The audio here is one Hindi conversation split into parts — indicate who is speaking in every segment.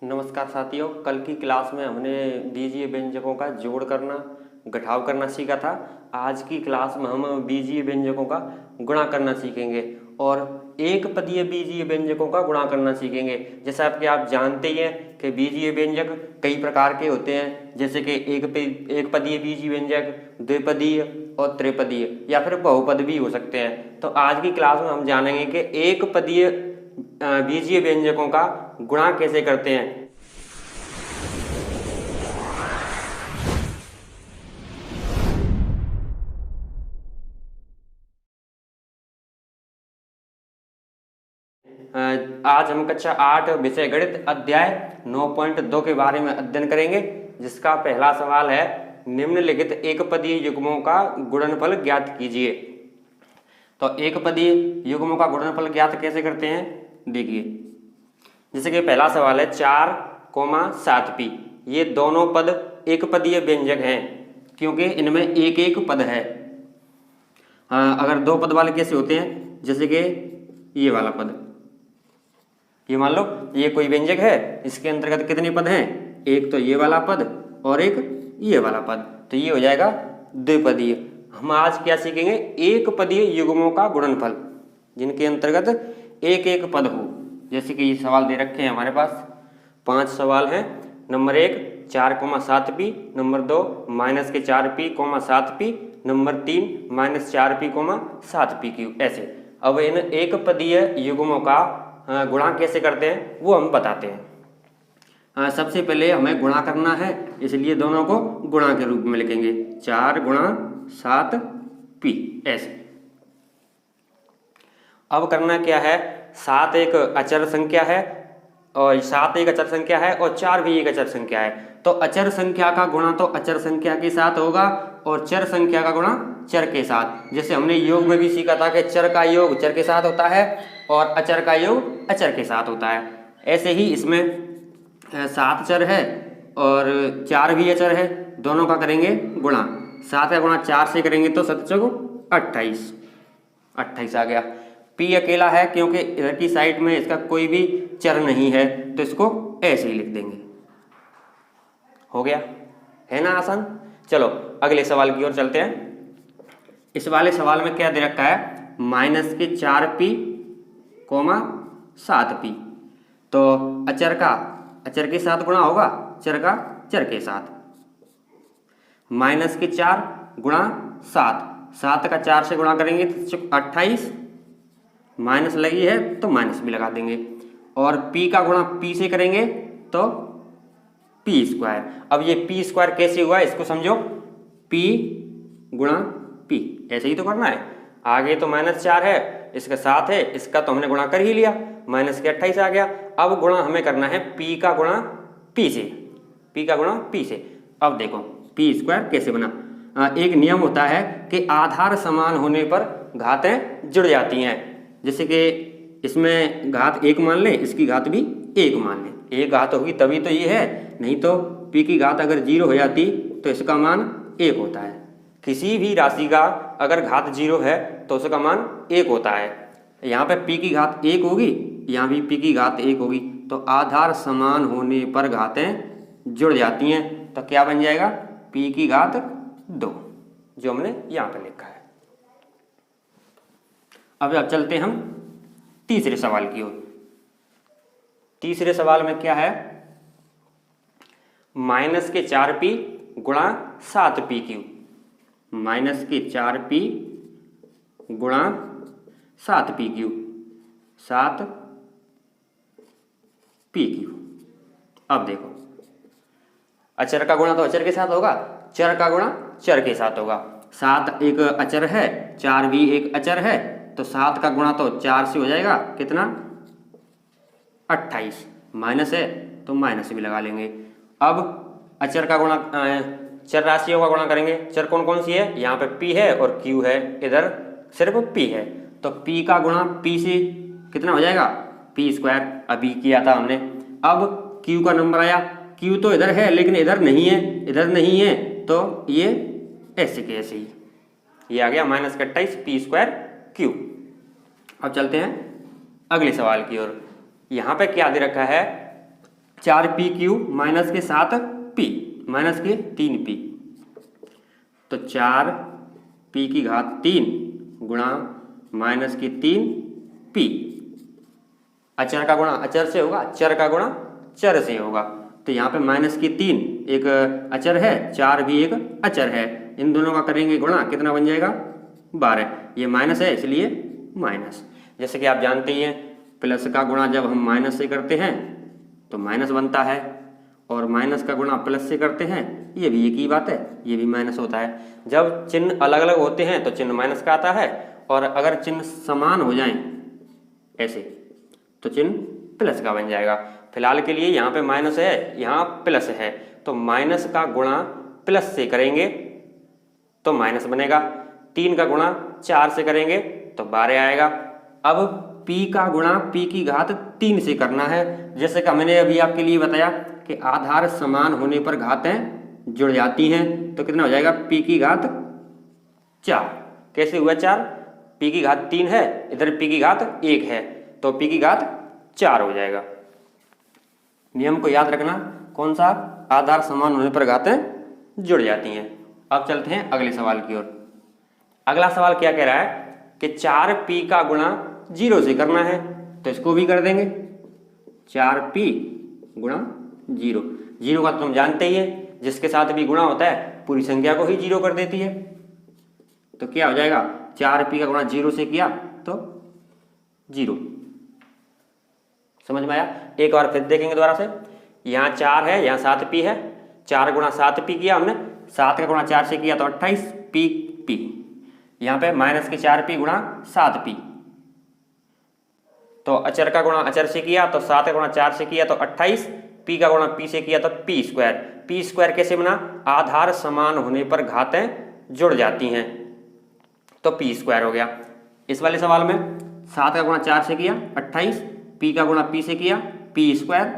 Speaker 1: नमस्कार साथियों, कल की क्लास में हमने बीजीय व्यंजकों का जोड़ करना, घटाव करना सीखा था। आज की क्लास में हम बीजीय व्यंजकों का गुणा करना सीखेंगे और एक पदीय बीजीय व्यंजकों का गुणा करना सीखेंगे। जैसा कि आप जानते ही हैं कि बीजीय व्यंजक कई प्रकार के होते हैं, जैसे कि एक पदीय बीजीय व्यंजक, द्विपदीय और त्रिपदीय या फिर बहुपद भी हो सकते हैं। तो आज की क्लास में हम जानेंगे कि एक पदीय बीजीय व्यंजकों का गुणा कैसे करते हैं। आज हम कक्षा 8 विषय गणित अध्याय 9.2 के बारे में अध्ययन करेंगे, जिसका पहला सवाल है निम्नलिखित एक पदीय युग्मों का गुणनफल ज्ञात कीजिए। तो एक पदीय युग्मों का गुणनफल ज्ञात कैसे करते हैं, देखिए। जैसे कि पहला सवाल है 4,7p, ये दोनों पद एक पदीय व्यंजक हैं क्योंकि इनमें एक एक पद है। अगर दो पद वाले कैसे होते हैं, जैसे कि ये वाला पद, ये मान लो ये कोई व्यंजक है, इसके अंतर्गत कितने पद हैं, एक तो ये वाला पद और एक ये वाला पद, तो ये हो जाएगा द्विपदीय। हम आज क्या सीखेंगे, एक पदीय युग्मों का गुणनफल जिनके अंतर्गत एक एक पद हो। जैसे कि ये सवाल दे रखे हैं हमारे पास, 5 सवाल हैं। Number 1 4,7p, number 2 -4p, 7p, number 3 -4p, 7p3, ऐसे। अब इन एक पदीय युग्मों का गुणा कैसे करते हैं वो हम बताते हैं। सबसे पहले हमें गुणा करना है, इसलिए दोनों को गुणा के रूप में लिखेंगे, 4 गुणा 7p, ऐसे। अब करना क्या है, 7 एक अचर संख्या है और 7 एक अचर संख्या है और 4 भी एक अचर संख्या है। तो अचर संख्या का गुणा तो अचर संख्या के साथ होगा और चर संख्या का गुणा चर के साथ। जैसे हमने योग में भी सीखा था कि चर का योग चर के साथ होता है और अचर का योग अचर के साथ होता है। ऐसे ही इसमें 7 चर है और 4 भी अचर है, दोनों का करेंगे गुणा। 7 का गुणा 4 से करेंगे तो 7 चौक 28 आ गया। p अकेला है क्योंकि इधर की साइड में इसका कोई भी चर नहीं है, तो इसको ऐसे ही लिख देंगे। हो गया, है ना आसान। चलो अगले सवाल की ओर चलते हैं। इस वाले सवाल में क्या दे रखा है, -4p, 7p। तो अचर का अचर के साथ गुणा होगा, चर का चर के साथ। -4 गुणा 7 का 4 से गुणा करेंगे तो 28, माइनस लगी है तो माइनस भी लगा देंगे। और p का गुणा p से करेंगे तो p²। अब ये p² कैसे हुआ इसको समझो, p गुणा p, ऐसे ही तो करना है। आगे तो -4 है, इसका 7 है, इसका तो हमने गुणा कर ही लिया, माइनस के 28 आ गया। अब गुणा हमें करना है p का गुणा p से, p का गुणा p से। अब देखो p² कैसे बना। एक नियम होता है कि आधार समान होने पर घातें जुड़ जाती हैं। जैसे कि इसमें घात 1 मान लें, इसकी घात भी 1 मान लें, एक घात होगी तभी तो ये है, नहीं तो p की घात अगर 0 हो जाती तो इसका मान 1 होता है। किसी भी राशि का अगर घात 0 है तो उसका मान 1 होता है। यहाँ पे p की घात 1 होगी, यहाँ भी p की घात 1 होगी, तो आधार समान होने पर घातें जुड़ जाती हैं, तो क्या बन जाएगा, p की घात 2, जो हमने यहाँ पे लिखा है। अब चलते हम तीसरे सवाल की ओर। तीसरे सवाल में क्या है, -4p गुणा 7p3, -4p गुणा 7p3, 7p3। अब देखो अचर का गुणा तो अचर के साथ होगा, चर का गुणा चर के साथ होगा। 7 एक अचर है, 4 भी एक अचर है, तो 7 का गुणा तो 4 से हो जाएगा, कितना, 28, माइनस है तो माइनस भी लगा लेंगे। अब अचर का गुणा चर राशियों का गुणा करेंगे। चर कौन कौन सी है, यहाँ पे p है और q है, इधर सिर्फ p है, तो p का गुणा p से कितना हो जाएगा, p², अभी किया था हमने। अब q का नंबर आया, q तो इधर है लेकिन इधर नहीं है, तो ये ऐसे के ऐसे ही ये आ गया -28 p²q। अब चलते हैं अगले सवाल की ओर। यहाँ पे क्या दे रखा है, 4pq माइनस के 7p माइनस के 3p, तो 4p की घात 3 गुणा माइनस की 3p, अचर का गुणा अचर से होगा, चर का गुणा चर से होगा। तो यहाँ पे माइनस की 3 एक अचर है, 4 भी एक अचर है, इन दोनों का करेंगे गुणा, कितना बन जाएगा 12। ये माइनस है इसलिए माइनस। जैसे कि आप जानते ही हैं प्लस का गुणा जब हम माइनस से करते हैं तो माइनस बनता है, और माइनस का गुणा प्लस से करते हैं, ये भी एक ही बात है, ये भी माइनस होता है। जब चिन्ह अलग अलग होते हैं तो चिन्ह माइनस का आता है, और अगर चिन्ह समान हो जाएं ऐसे तो चिन्ह प्लस का बन जाएगा। फिलहाल के लिए यहाँ पे माइनस है, यहाँ प्लस है, तो माइनस का गुणा प्लस से करेंगे तो माइनस बनेगा, 3 का गुणा 4 से करेंगे तो 12 आएगा। अब p का गुणा p की घात 3 से करना है। जैसे कि मैंने अभी आपके लिए बताया कि आधार समान होने पर घातें जुड़ जाती हैं, तो कितना हो जाएगा p की घात 4। कैसे हुआ 4? p की घात 3 है, इधर p की घात 1 है, तो p की घात 4 हो जाएगा। नियम को याद रखना, कौन सा? आधार समान होने पर घातें जुड़ जाती हैं। अब चलते हैं अगले सवाल की ओर। अगला सवाल क्या कह रहा है कि 4p का गुणा 0 से करना है, तो इसको भी कर देंगे। 4p गुणा 0, 0 का तो तुम जानते ही है, जिसके साथ भी गुणा होता है पूरी संख्या को ही 0 कर देती है। तो क्या हो जाएगा, 4p का गुणा 0 से किया तो 0। समझ में आया? एक बार फिर देखेंगे दोबारा से। यहाँ 4 है, यहाँ 7p है, 4 गुणा 7p किया हमने, 7 का गुणा 4 से किया तो 28p। यहाँ पे माइनस के 4p गुणा 7p, तो अचर का गुणा अचर से किया तो 7 का गुणा 4 से किया तो 28, p का गुणा p से किया तो p स्क्वायर। p स्क्वायर कैसे बना? आधार समान होने पर घातें जुड़ जाती हैं, तो p स्क्वायर हो गया। इस वाले सवाल में 7 का गुणा 4 से किया 28, p का गुणा p से किया p स्क्वायर,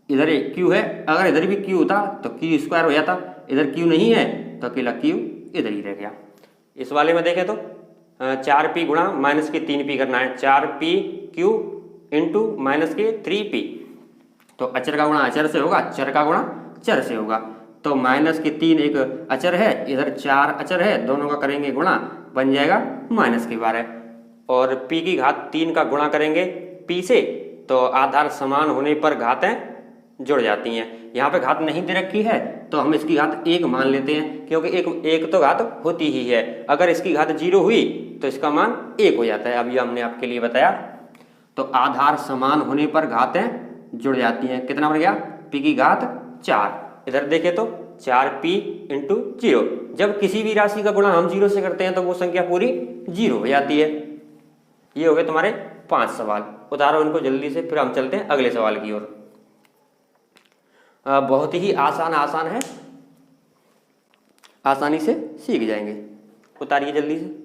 Speaker 1: इधर q है, अगर इधर भी q होता तो q स्क्वायर हो जाता, इधर q नहीं है तो अकेला q इधर ही रह गया। इस वाले में देखें तो 4p गुणा माइनस के 3p करना है, 4pq इंटू माइनस के 3p, तो अचर का गुणा अचर से होगा, चर का गुणा चर से होगा, तो माइनस के 3 एक अचर है, इधर 4 अचर है, दोनों का करेंगे गुणा, बन जाएगा माइनस के 12। और p की घात 3 का गुणा करेंगे p से, तो आधार समान होने पर घातें जुड़ जाती हैं। यहाँ पे घात नहीं दे रखी है तो हम इसकी घात 1 मान लेते हैं, क्योंकि एक तो घात होती ही है, अगर इसकी घात 0 हुई तो इसका मान 1 हो जाता है। अभी हमने आपके लिए बताया, तो आधार समान होने पर घातें जुड़ जाती हैं। कितना बन गया? p की घात 4। इधर देखें तो 4p इंटू 0, जब किसी भी राशि का गुणा हम 0 से करते हैं तो वो संख्या पूरी 0 हो जाती है। ये हो गए तुम्हारे 5 सवाल। उतारो इनको जल्दी से, फिर हम चलते हैं अगले सवाल की ओर। बहुत ही आसान है, आसानी से सीख जाएंगे। उतारिए जल्दी से।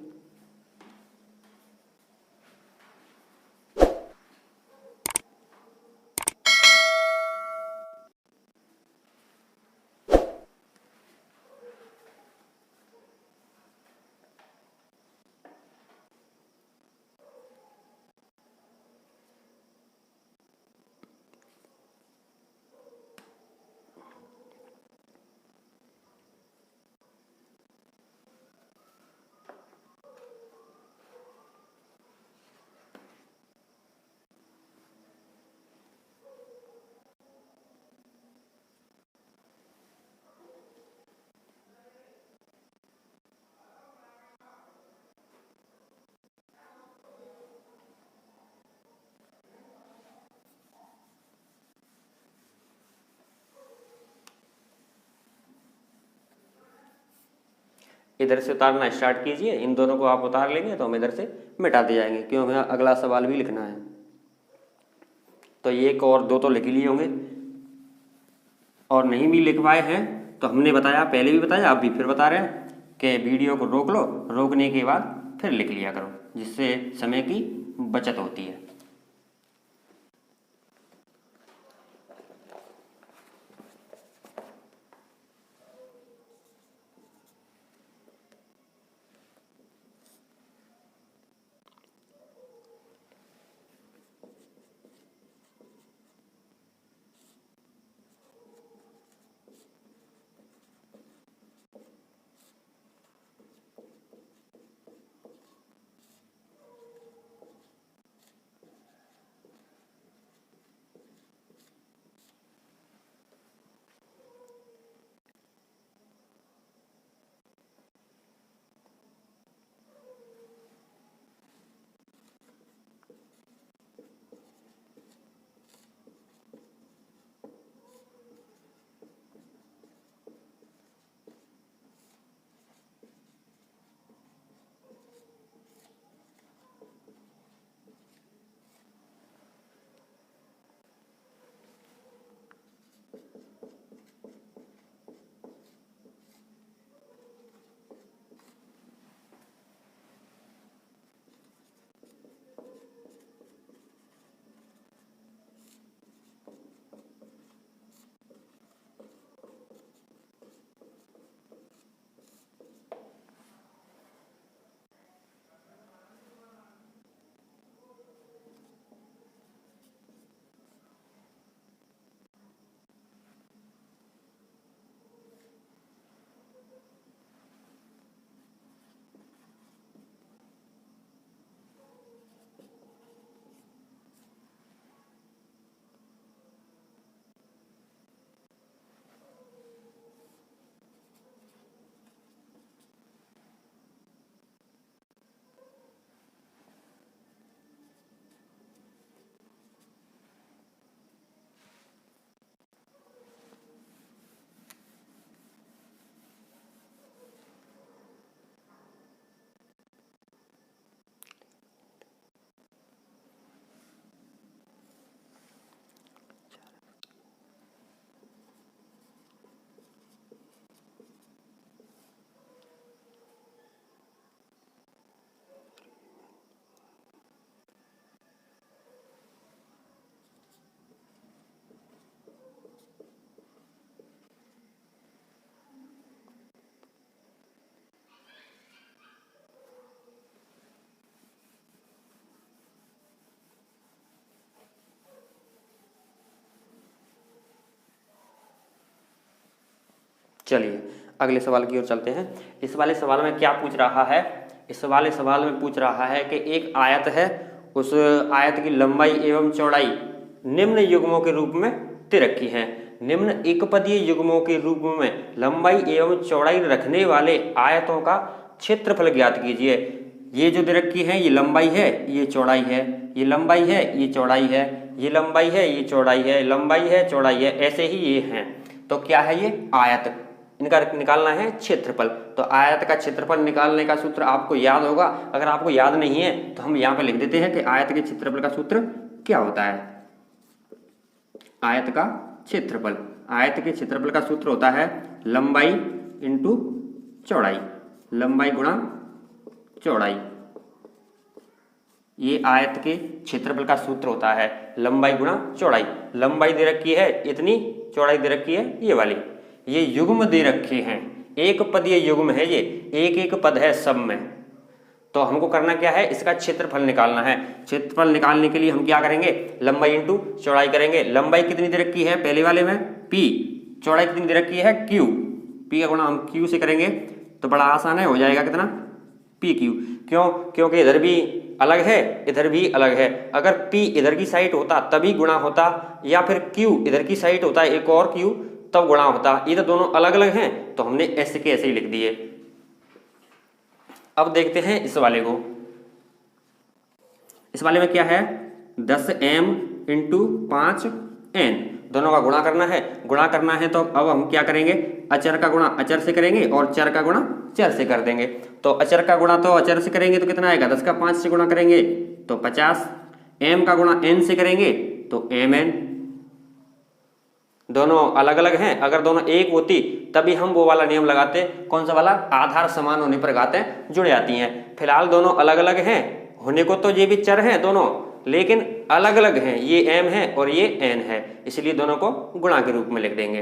Speaker 1: इधर से उतारना स्टार्ट कीजिए, इन दोनों को आप उतार लेंगे तो हम इधर से मिटाते जाएंगे, क्यों हमें अगला सवाल भी लिखना है। तो ये एक और 2 तो लिख लिए होंगे, और नहीं भी लिख पाए हैं तो हमने बताया, पहले भी बताया, आप भी फिर बता रहे हैं कि वीडियो को रोक लो, रोकने के बाद फिर लिख लिया करो, जिससे समय की बचत होती है। चलिए अगले सवाल की ओर चलते हैं। इस वाले सवाल में क्या पूछ रहा है? इस वाले सवाल में पूछ रहा है कि एक आयत है, उस आयत की लंबाई एवं चौड़ाई निम्न युग्मों के रूप में दे रखी है। निम्न एकपदीय युग्मों के रूप में लंबाई एवं चौड़ाई रखने वाले आयतों का क्षेत्रफल ज्ञात कीजिए। ये जो दे रखी है, ये लंबाई है, ये चौड़ाई है, ये लंबाई है, ये चौड़ाई है, ये लंबाई है, ये चौड़ाई है, लंबाई है, चौड़ाई है, ऐसे ही ये हैं। तो क्या है ये? आयत। इनका निकालना है क्षेत्रफल। तो आयत का क्षेत्रफल निकालने का सूत्र आपको याद होगा। अगर आपको याद नहीं है तो हम यहाँ पे लिख देते हैं कि आयत के क्षेत्रफल का सूत्र क्या होता है। आयत का क्षेत्रफल, आयत के क्षेत्रफल का सूत्र होता है लंबाई इंटू चौड़ाई, लंबाई गुणा चौड़ाई। ये आयत के क्षेत्रफल का सूत्र होता है लंबाई गुणा चौड़ाई। लंबाई दे रखी है इतनी, चौड़ाई दे रखी है ये वाली। ये युग्म दे रखे हैं, एक पदीय युग्म है ये, एक एक पद है सब में। तो हमको करना क्या है? इसका क्षेत्रफल निकालना है। क्षेत्रफल निकालने के लिए हम क्या करेंगे? लंबाई इंटू चौड़ाई करेंगे। लंबाई कितनी दे रखी है पहले वाले में? p। चौड़ाई कितनी दे रखी है? q। p का गुणा हम q से करेंगे तो बड़ा आसान है, हो जाएगा कितना? pq। क्यों? क्योंकि इधर भी अलग है, इधर भी अलग है। अगर p इधर की साइड होता तभी गुणा होता, या फिर q इधर की साइड होता एक और q तब गुणा होता। ये तो दोनों अलग अलग हैं तो हमने ऐसे के ऐसे ही लिख दिए। अब देखते हैं इस वाले को। इस वाले में क्या है? 10m इंटू 5n, दोनों का गुणा करना है। गुणा करना है तो अब हम क्या करेंगे? अचर का गुणा अचर से करेंगे और चर का गुणा चर से कर देंगे। तो अचर का गुणा तो अचर से करेंगे तो कितना आएगा? 10 का 5 से गुणा करेंगे तो 50। m का गुणा n से करेंगे तो mn। दोनों अलग अलग हैं, अगर दोनों एक होती तभी हम वो वाला नियम लगाते। कौन सा वाला? आधार समान होने पर घातें जुड़ जाती हैं। फिलहाल दोनों अलग अलग हैं, होने को तो ये भी चर हैं दोनों, लेकिन अलग अलग हैं। ये m है और ये n है, इसलिए दोनों को गुणा के रूप में लिख देंगे।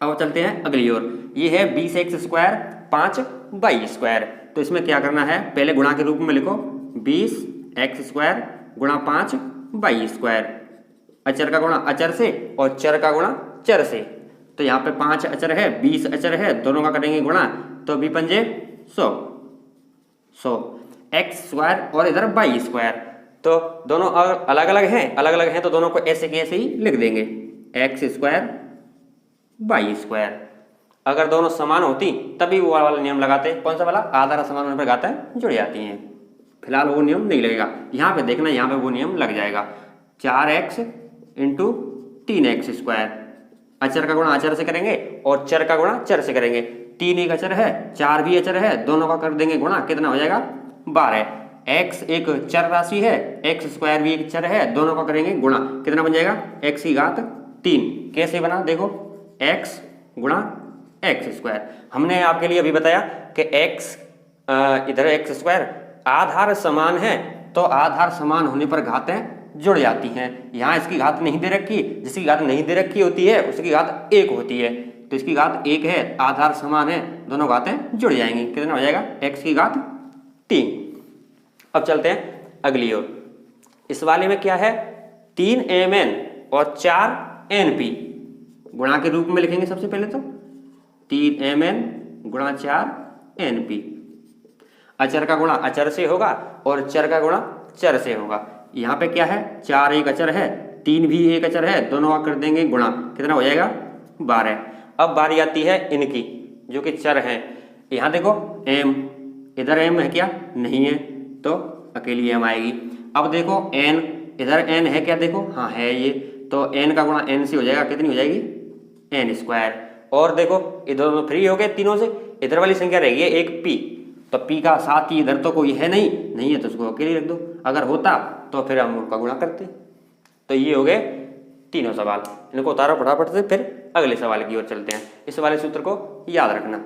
Speaker 1: अब चलते हैं अगली ओर। ये है 20x स्क्वायर 5y स्क्वायर। तो इसमें क्या करना है? पहले गुणा के रूप में लिखो 20x स्क्वायर गुणा 5y स्क्वायर। अचर का गुणा अचर से और चर का गुणा चर से। तो यहाँ पे 5 अचर है, 20 अचर है, दोनों का करेंगे गुणा तो 20 पंजे 100 एक्स स्क्वायर और इधर वाई स्क्वायर। तो दोनों अलग अलग हैं, अलग अलग हैं तो दोनों को ऐसे के ऐसे ही लिख देंगे एक्स स्क्वायर वाई स्क्वायर। अगर दोनों समान होती तभी वो वाला नियम लगाते। कौन सा वाला? आधार समान होने पर घातें जुड़ जाती हैं। फिलहाल वो नियम नहीं लगेगा। यहाँ पे देखना, यहाँ पे वो नियम लग जाएगा 4x इंटू 3x स्क्वायर। अचर का गुणा अचर से करेंगे और चर का गुणा चर से करेंगे। 3 एक अचर है, 4 भी अचर है, दोनों का कर देंगे गुणा, कितना हो जाएगा? 12। x एक चर राशि है, x स्क्वायर भी एक चर है, दोनों का करेंगे गुणा, कितना बन जाएगा? x की घात 3। कैसे बना? देखो x गुणा एक्स स्क्वायर। हमने आपके लिए अभी बताया कि x इधर x स्क्वायर आधार समान है तो आधार समान होने पर घातें जुड़ जाती हैं। यहाँ इसकी घात नहीं दे रखी, जिसकी घात नहीं दे रखी होती है उसकी घात 1 होती है। तो इसकी घात 1 है, आधार समान है, दोनों घातें जुड़ जाएंगी। कितना हो जाएगा? x की घात 3। अब चलते हैं अगली ओर। इस वाले में क्या है? 3mn और 4np गुणा के रूप में लिखेंगे। सबसे पहले तो 3mn गुणा 4np। अचर का गुणा अचर से होगा और चर का गुणा चर से होगा। यहाँ पे क्या है? 4 एक अचर है, 3 भी एक अचर है, दोनों का कर देंगे गुणा, कितना हो जाएगा? 12। अब बारी आती है इनकी जो कि चर हैं। यहाँ देखो m, इधर m है क्या? नहीं है, तो अकेली m आएगी। अब देखो n, इधर n है क्या? देखो हाँ है ये, तो n का गुणा n से हो जाएगा, कितनी हो जाएगी? n square. और देखो इधर तो फ्री हो गए तीनों से, इधर वाली संख्या रहेगी एक p, तो p का साथ ही इधर तो कोई है नहीं है तो उसको अकेले रख दो। अगर होता तो फिर हम उनका गुणा करते। तो ये हो गए तीनों सवाल। इनको उतारो फटाफट से, फिर अगले सवाल की ओर चलते हैं। इस वाले सूत्र को याद रखना।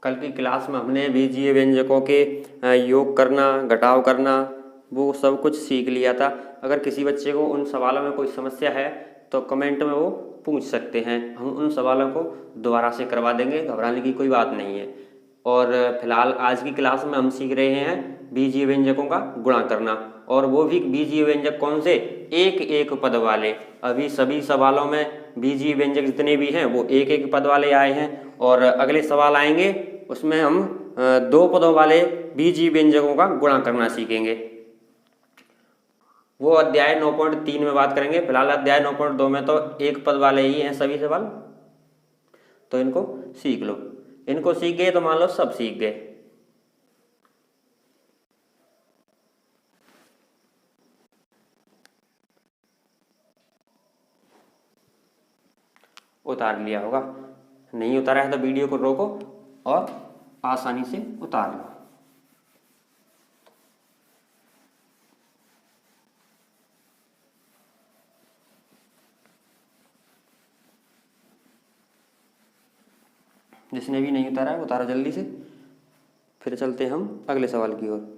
Speaker 1: कल की क्लास में हमने बीजीय व्यंजकों के योग करना, घटाव करना, वो सब कुछ सीख लिया था। अगर किसी बच्चे को उन सवालों में कोई समस्या है तो कमेंट में वो पूछ सकते हैं, हम उन सवालों को दोबारा से करवा देंगे, घबराने की कोई बात नहीं है। और फिलहाल आज की क्लास में हम सीख रहे हैं बीजीय व्यंजकों का गुणा करना, और वो भी बीजीय व्यंजक कौन से, एक एक पद वाले। अभी सभी सवालों में बीजीय व्यंजक जितने भी हैं वो एक एक पद वाले आए हैं, और अगले सवाल आएंगे उसमें हम दो पदों वाले बीजीय व्यंजकों का गुणा करना सीखेंगे। वो अध्याय 9.3 में बात करेंगे। फिलहाल अध्याय 9.2 में तो एक पद वाले ही हैं सभी सवाल, तो इनको सीख लो। इनको सीख गए तो मान लो सब सीख गए। उतार लिया होगा, नहीं उतारा है तो वीडियो को रोको और आसानी से उतार लो। जिसने भी नहीं उतारा है उतारा जल्दी से। फिर चलते हैं हम अगले सवाल की ओर।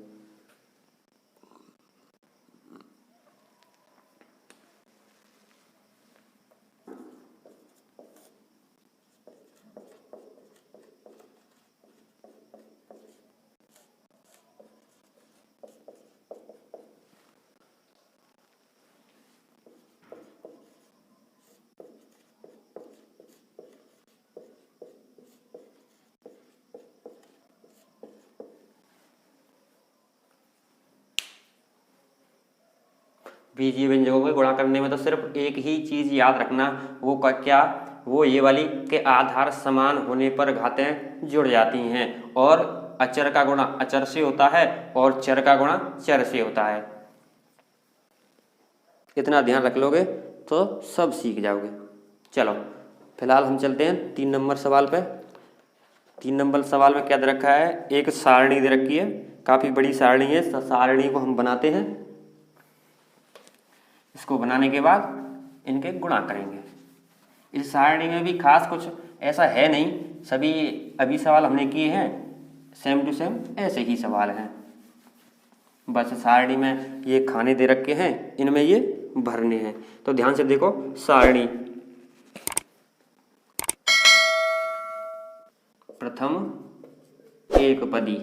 Speaker 1: बीजीय व्यंजकों को गुणा करने में तो सिर्फ एक ही चीज याद रखना, वो क्या, वो ये वाली के आधार समान होने पर घातें जुड़ जाती हैं, और अचर का गुणा अचर से होता है और चर का गुणा चर से होता है। इतना ध्यान रख लोगे तो सब सीख जाओगे। चलो फिलहाल हम चलते हैं 3 नंबर सवाल पे। 3 नंबर सवाल में क्या दे रखा है, एक सारणी दे रखी है, काफी बड़ी सारणी है। सारणी को हम बनाते हैं, इसको बनाने के बाद इनके गुणा करेंगे। इस सारणी में भी खास कुछ ऐसा है नहीं, सभी अभी सवाल हमने किए हैं सेम टू सेम ऐसे ही सवाल हैं। बस सारणी में ये खाने दे रखे हैं, इनमें ये भरने हैं। तो ध्यान से देखो, सारणी प्रथम एक पदी,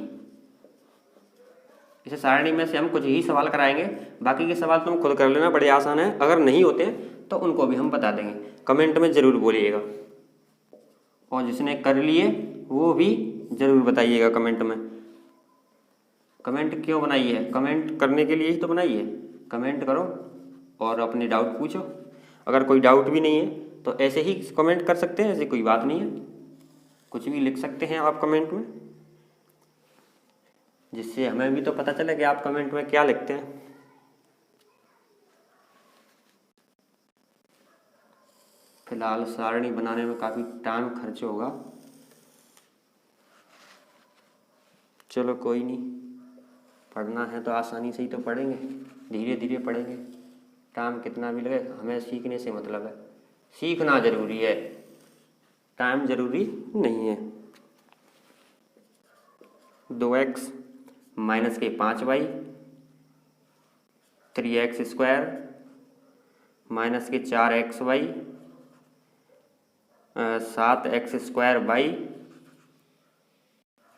Speaker 1: इसे सारणी में से हम कुछ ही सवाल कराएंगे, बाकी के सवाल तुम खुद कर लेना, बड़े आसान है। अगर नहीं होते तो उनको भी हम बता देंगे, कमेंट में जरूर बोलिएगा। और जिसने कर लिए वो भी जरूर बताइएगा कमेंट में। कमेंट क्यों बनाई है, कमेंट करने के लिए ही तो बनाई है। कमेंट करो और अपने डाउट पूछो। अगर कोई डाउट भी नहीं है तो ऐसे ही कमेंट कर सकते हैं, ऐसी कोई बात नहीं है, कुछ भी लिख सकते हैं आप कमेंट में, जिससे हमें भी तो पता चले कि आप कमेंट में क्या लिखते हैं। फिलहाल सारणी बनाने में काफ़ी टाइम खर्च होगा, चलो कोई नहीं, पढ़ना है तो आसानी से ही तो पढ़ेंगे, धीरे धीरे पढ़ेंगे। टाइम कितना भी लगे, हमें सीखने से मतलब है, सीखना जरूरी है, टाइम जरूरी नहीं है। 2x माइनस के 5y 3x स्क्वायर माइनस के 4xy 7x square y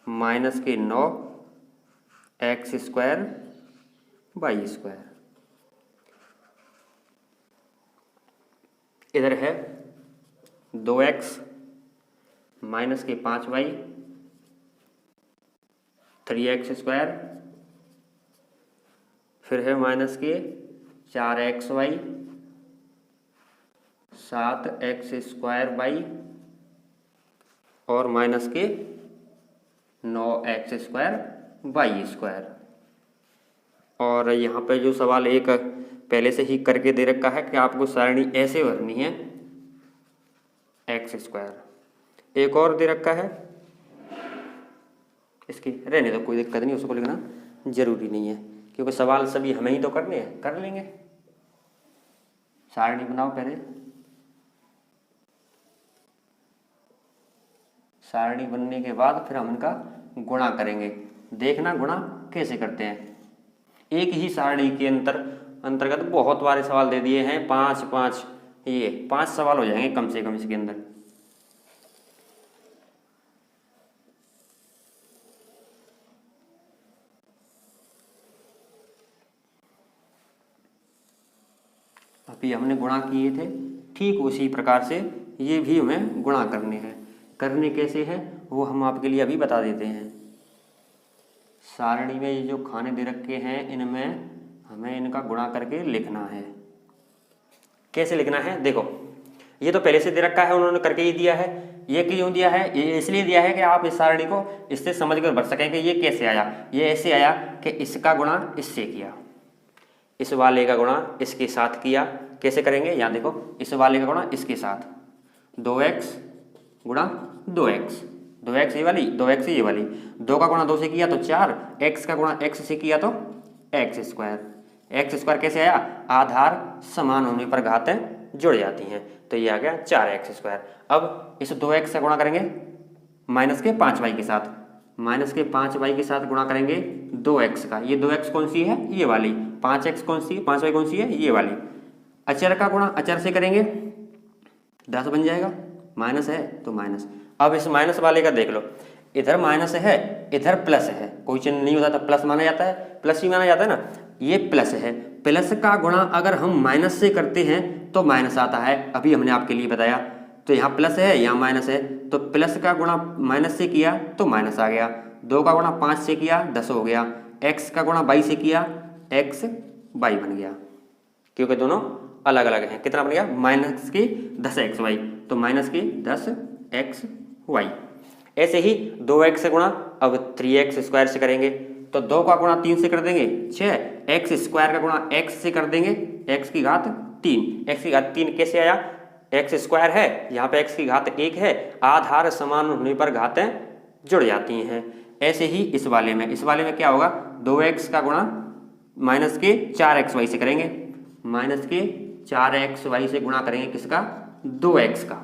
Speaker 1: minus के 9x स्क्वायर y स्क्वायर। इधर है 2x माइनस के 5y 3x स्क्वायर, फिर है माइनस के 4xy 7x स्क्वायर y और माइनस के 9x स्क्वायर y स्क्वायर। और यहाँ पे जो सवाल एक पहले से ही करके दे रखा है कि आपको सारणी ऐसे भरनी है, x स्क्वायर। एक और दे रखा है, इसकी रहने दो, कोई दिक्कत नहीं, उसको लिखना जरूरी नहीं है क्योंकि सवाल सभी हमें ही तो करने हैं, कर लेंगे। सारणी बनाओ पहले, सारणी बनने के बाद फिर हम इनका गुणा करेंगे। देखना गुणा कैसे करते हैं। एक ही सारणी के अंतर्गत बहुत बारे सवाल दे दिए हैं, 5 5, ये 5 सवाल हो जाएंगे कम से कम इसके अंदर। अभी हमने गुणा किए थे, ठीक उसी प्रकार से ये भी हमें गुणा करने हैं। करने कैसे हैं वो हम आपके लिए अभी बता देते हैं। सारणी में ये जो खाने दे रखे हैं इनमें हमें इनका गुणा करके लिखना है। कैसे लिखना है देखो, ये तो पहले से दे रखा है, उन्होंने करके ही दिया है। ये क्यों दिया है? ये इसलिए दिया है कि आप इस सारणी को इससे समझ कर भर सकें कि ये कैसे आया। ये ऐसे आया कि इसका गुणा इससे किया, इस वाले का गुणा इसके साथ किया। कैसे करेंगे? यहाँ देखो, इस वाले का गुणा इसके साथ, 2x गुणा 2x, 2x ये वाली, 2x ये वाली, 2 का गुणा 2 से किया तो 4, x का गुणा x से किया तो x स्क्वायर। x स्क्वायर कैसे आया? आधार समान होने पर घातें जुड़ जाती हैं, तो ये आ गया 4x स्क्वायर। अब इस 2x का गुणा करेंगे माइनस के 5y के साथ, माइनस के 5y के साथ गुणा करेंगे 2x का। ये 2x कौन सी है? ये वाली। 5x कौन सी है? 5y कौन सी है? ये वाली। अचर का गुणा अचर से करेंगे 10 बन जाएगा, माइनस है तो माइनस। अब इस माइनस वाले का देख लो, इधर माइनस है इधर प्लस है, कोई चिन्ह नहीं होता तो प्लस माना जाता है, प्लस ही माना जाता है ना। ये प्लस है, प्लस का गुणा अगर हम माइनस से करते हैं तो माइनस आता है, अभी हमने आपके लिए बताया। तो यहाँ प्लस है यहाँ माइनस है, तो प्लस का गुणा माइनस से किया तो माइनस आ गया। 2 का गुणा 5 से किया 10 हो गया। x का गुणा y से किया x y बन गया, क्योंकि दोनों अलग अलग हैं। कितना बन गया? माइनस की 10xy, तो माइनस की 10xy। ऐसे ही 2x से गुणा अब 3x स्क्वायर से करेंगे, तो 2 का गुणा 3 से कर देंगे 6, x स्क्वायर का गुणा x से कर देंगे x की घात 3। x की घात 3 कैसे आया? x स्क्वायर है, यहाँ पे x की घात 1 है, आधार समान होने पर घातें जुड़ जाती हैं। ऐसे ही इस वाले में क्या होगा? 2x का गुणा माइनस के 4xy से करेंगे, माइनस के 4xy से गुणा करेंगे किसका? 2x का।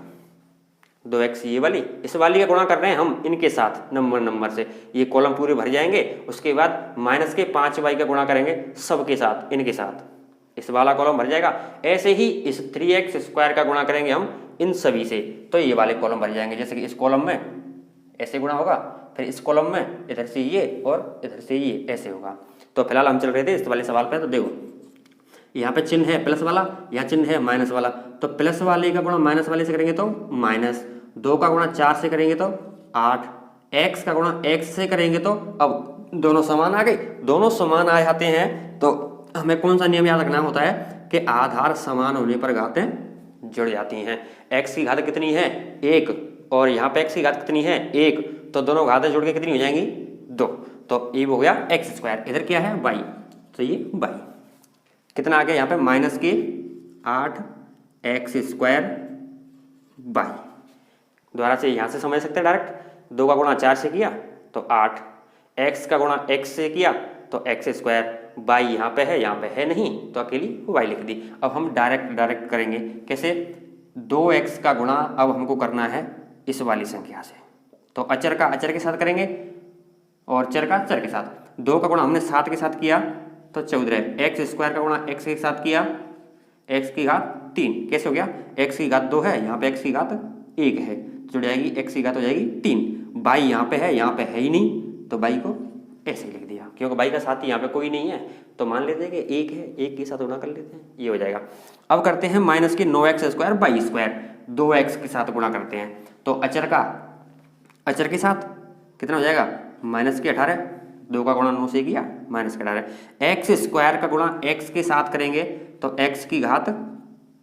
Speaker 1: 2x ये वाली, इस वाली का गुणा कर रहे हैं हम इनके साथ नंबर से, ये कॉलम पूरे भर जाएंगे। उसके बाद माइनस के 5y का गुणा करेंगे सबके साथ, इनके साथ, इस वाला कॉलम भर जाएगा। ऐसे ही इस 3x स्क्वायर का गुणा करेंगे हम इन सभी से, तो ये वाले कॉलम भर जाएंगे। जैसे कि इस कॉलम में ऐसे गुणा होगा, फिर इस कॉलम में इधर से ये और इधर से ये ऐसे होगा। तो फिलहाल हम चल रहे थे इस वाले सवाल पे, तो देखो यहाँ पे चिन्ह है प्लस वाला, यहाँ चिन्ह है माइनस वाला, तो प्लस वाले का गुणा माइनस वाले से करेंगे तो माइनस, 2 का गुणा 4 से करेंगे तो 8, x का गुणा x से करेंगे तो, अब दोनों समान आ गए, दोनों समान आ जाते हैं तो हमें कौन सा नियम याद रखना होता है कि आधार समान होने पर घातें जुड़ जाती हैं। x की घात कितनी है? 1, और यहाँ पे x की घात कितनी है? 1, तो दोनों घातें जुड़ के कितनी हो जाएंगी? 2, तो ये हो गया x स्क्वायर। इधर क्या है? y, तो ये y कितना आ गया यहाँ पे? माइनस के 8x स्क्वायर y। दोबारा से यहाँ से समझ सकते हैं डायरेक्ट, 2 का गुणा 4 से किया तो 8, x का गुणा x से किया तो x स्क्वायर, y यहाँ पे है नहीं तो अकेली y लिख दी। अब हम डायरेक्ट करेंगे। कैसे? 2x का गुणा अब हमको करना है इस वाली संख्या से, तो अचर का अचर के साथ करेंगे और चर का चर के साथ। 2 का गुणा हमने 7 के साथ किया तो 14, x स्क्वायर का गुणा x के साथ किया x की घात 3, कैसे हो गया? x की घात 2 है, यहाँ पे x की घात 1 है, जुड़ जाएगी, x की घात हो जाएगी 3। y यहाँ पे है ही नहीं, तो y को ऐसे लिख दिया, क्योंकि y का साथी यहाँ पे कोई नहीं है, तो मान लेते हैं कि 1 है, 1 के साथ गुणा कर लेते हैं, ये हो जाएगा। अब करते हैं माइनस के 9x square y square, 2x के साथ गुणा करते हैं, तो अचर के साथ कितना हो जाएगा? माइनस के 18, 2 का गुणा 9 से किया माइनस के 18, x स्क्वायर का गुणा x के साथ करेंगे तो x की घात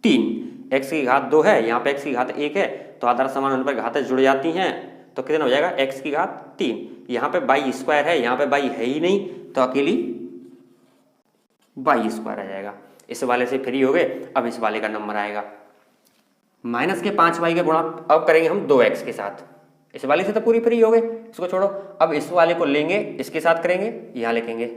Speaker 1: 3, x की घात 2 है, यहाँ पे x की घात 1 है, तो आधार समान होने पर घातें जुड़ जाती हैं, तो कितना हो जाएगा? x की घात 3। यहाँ पे y स्क्वायर है, यहाँ पे y है ही नहीं, तो अकेली y स्क्वायर आ जाएगा। इस वाले से फ्री हो गए। अब इस वाले का नंबर आएगा माइनस के 5y का गुणा अब करेंगे हम 2x के साथ। इस वाले से तो पूरी फ्री हो गए, इसको छोड़ो। अब इस वाले को लेंगे, इसके साथ करेंगे, यहाँ लिखेंगे,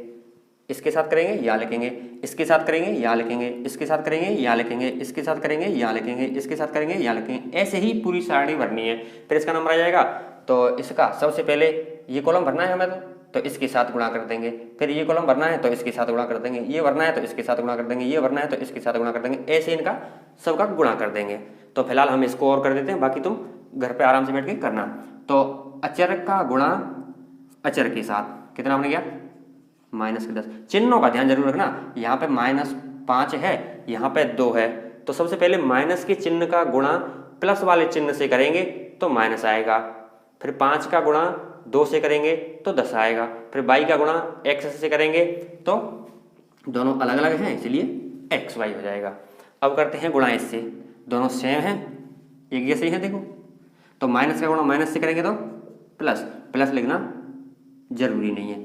Speaker 1: इसके साथ करेंगे, यहाँ लिखेंगे, इसके साथ करेंगे, यहाँ लिखेंगे, इसके साथ करेंगे, यहाँ लिखेंगे, इसके साथ करेंगे, यहाँ लिखेंगे, इसके साथ करेंगे, यहाँ लिखेंगे। ऐसे ही पूरी सारणी भरनी है, फिर इसका नंबर आ जाएगा। तो इसका सबसे पहले ये कॉलम भरना है हमें तो इसके साथ गुणा कर देंगे, फिर ये कॉलम भरना है तो इसके साथ गुणा कर देंगे, ये भरना है तो इसके साथ गुणा कर देंगे, ये भरना है तो इसके साथ गुणा कर देंगे, ऐसे इनका सबका गुणा कर देंगे। तो फिलहाल हम इसको और कर देते हैं, बाकी तुम घर पे आराम से बैठ के करना। तो अचर का गुणा अचर के साथ कितना बन गया -10। चिन्हों का ध्यान जरूर रखना, यहाँ पे -5 है, यहाँ पे 2 है, तो सबसे पहले माइनस के चिन्ह का गुणा प्लस वाले चिन्ह से करेंगे तो माइनस आएगा, फिर 5 का गुणा 2 से करेंगे तो 10 आएगा, फिर y का गुणा x से करेंगे तो दोनों अलग अलग हैं इसलिए xy हो जाएगा। अब करते हैं गुणा इससे, दोनों सेम हैं, एक जैसे ही है देखो, तो माइनस का गुणा माइनस से करेंगे तो प्लस, प्लस लिखना जरूरी नहीं है,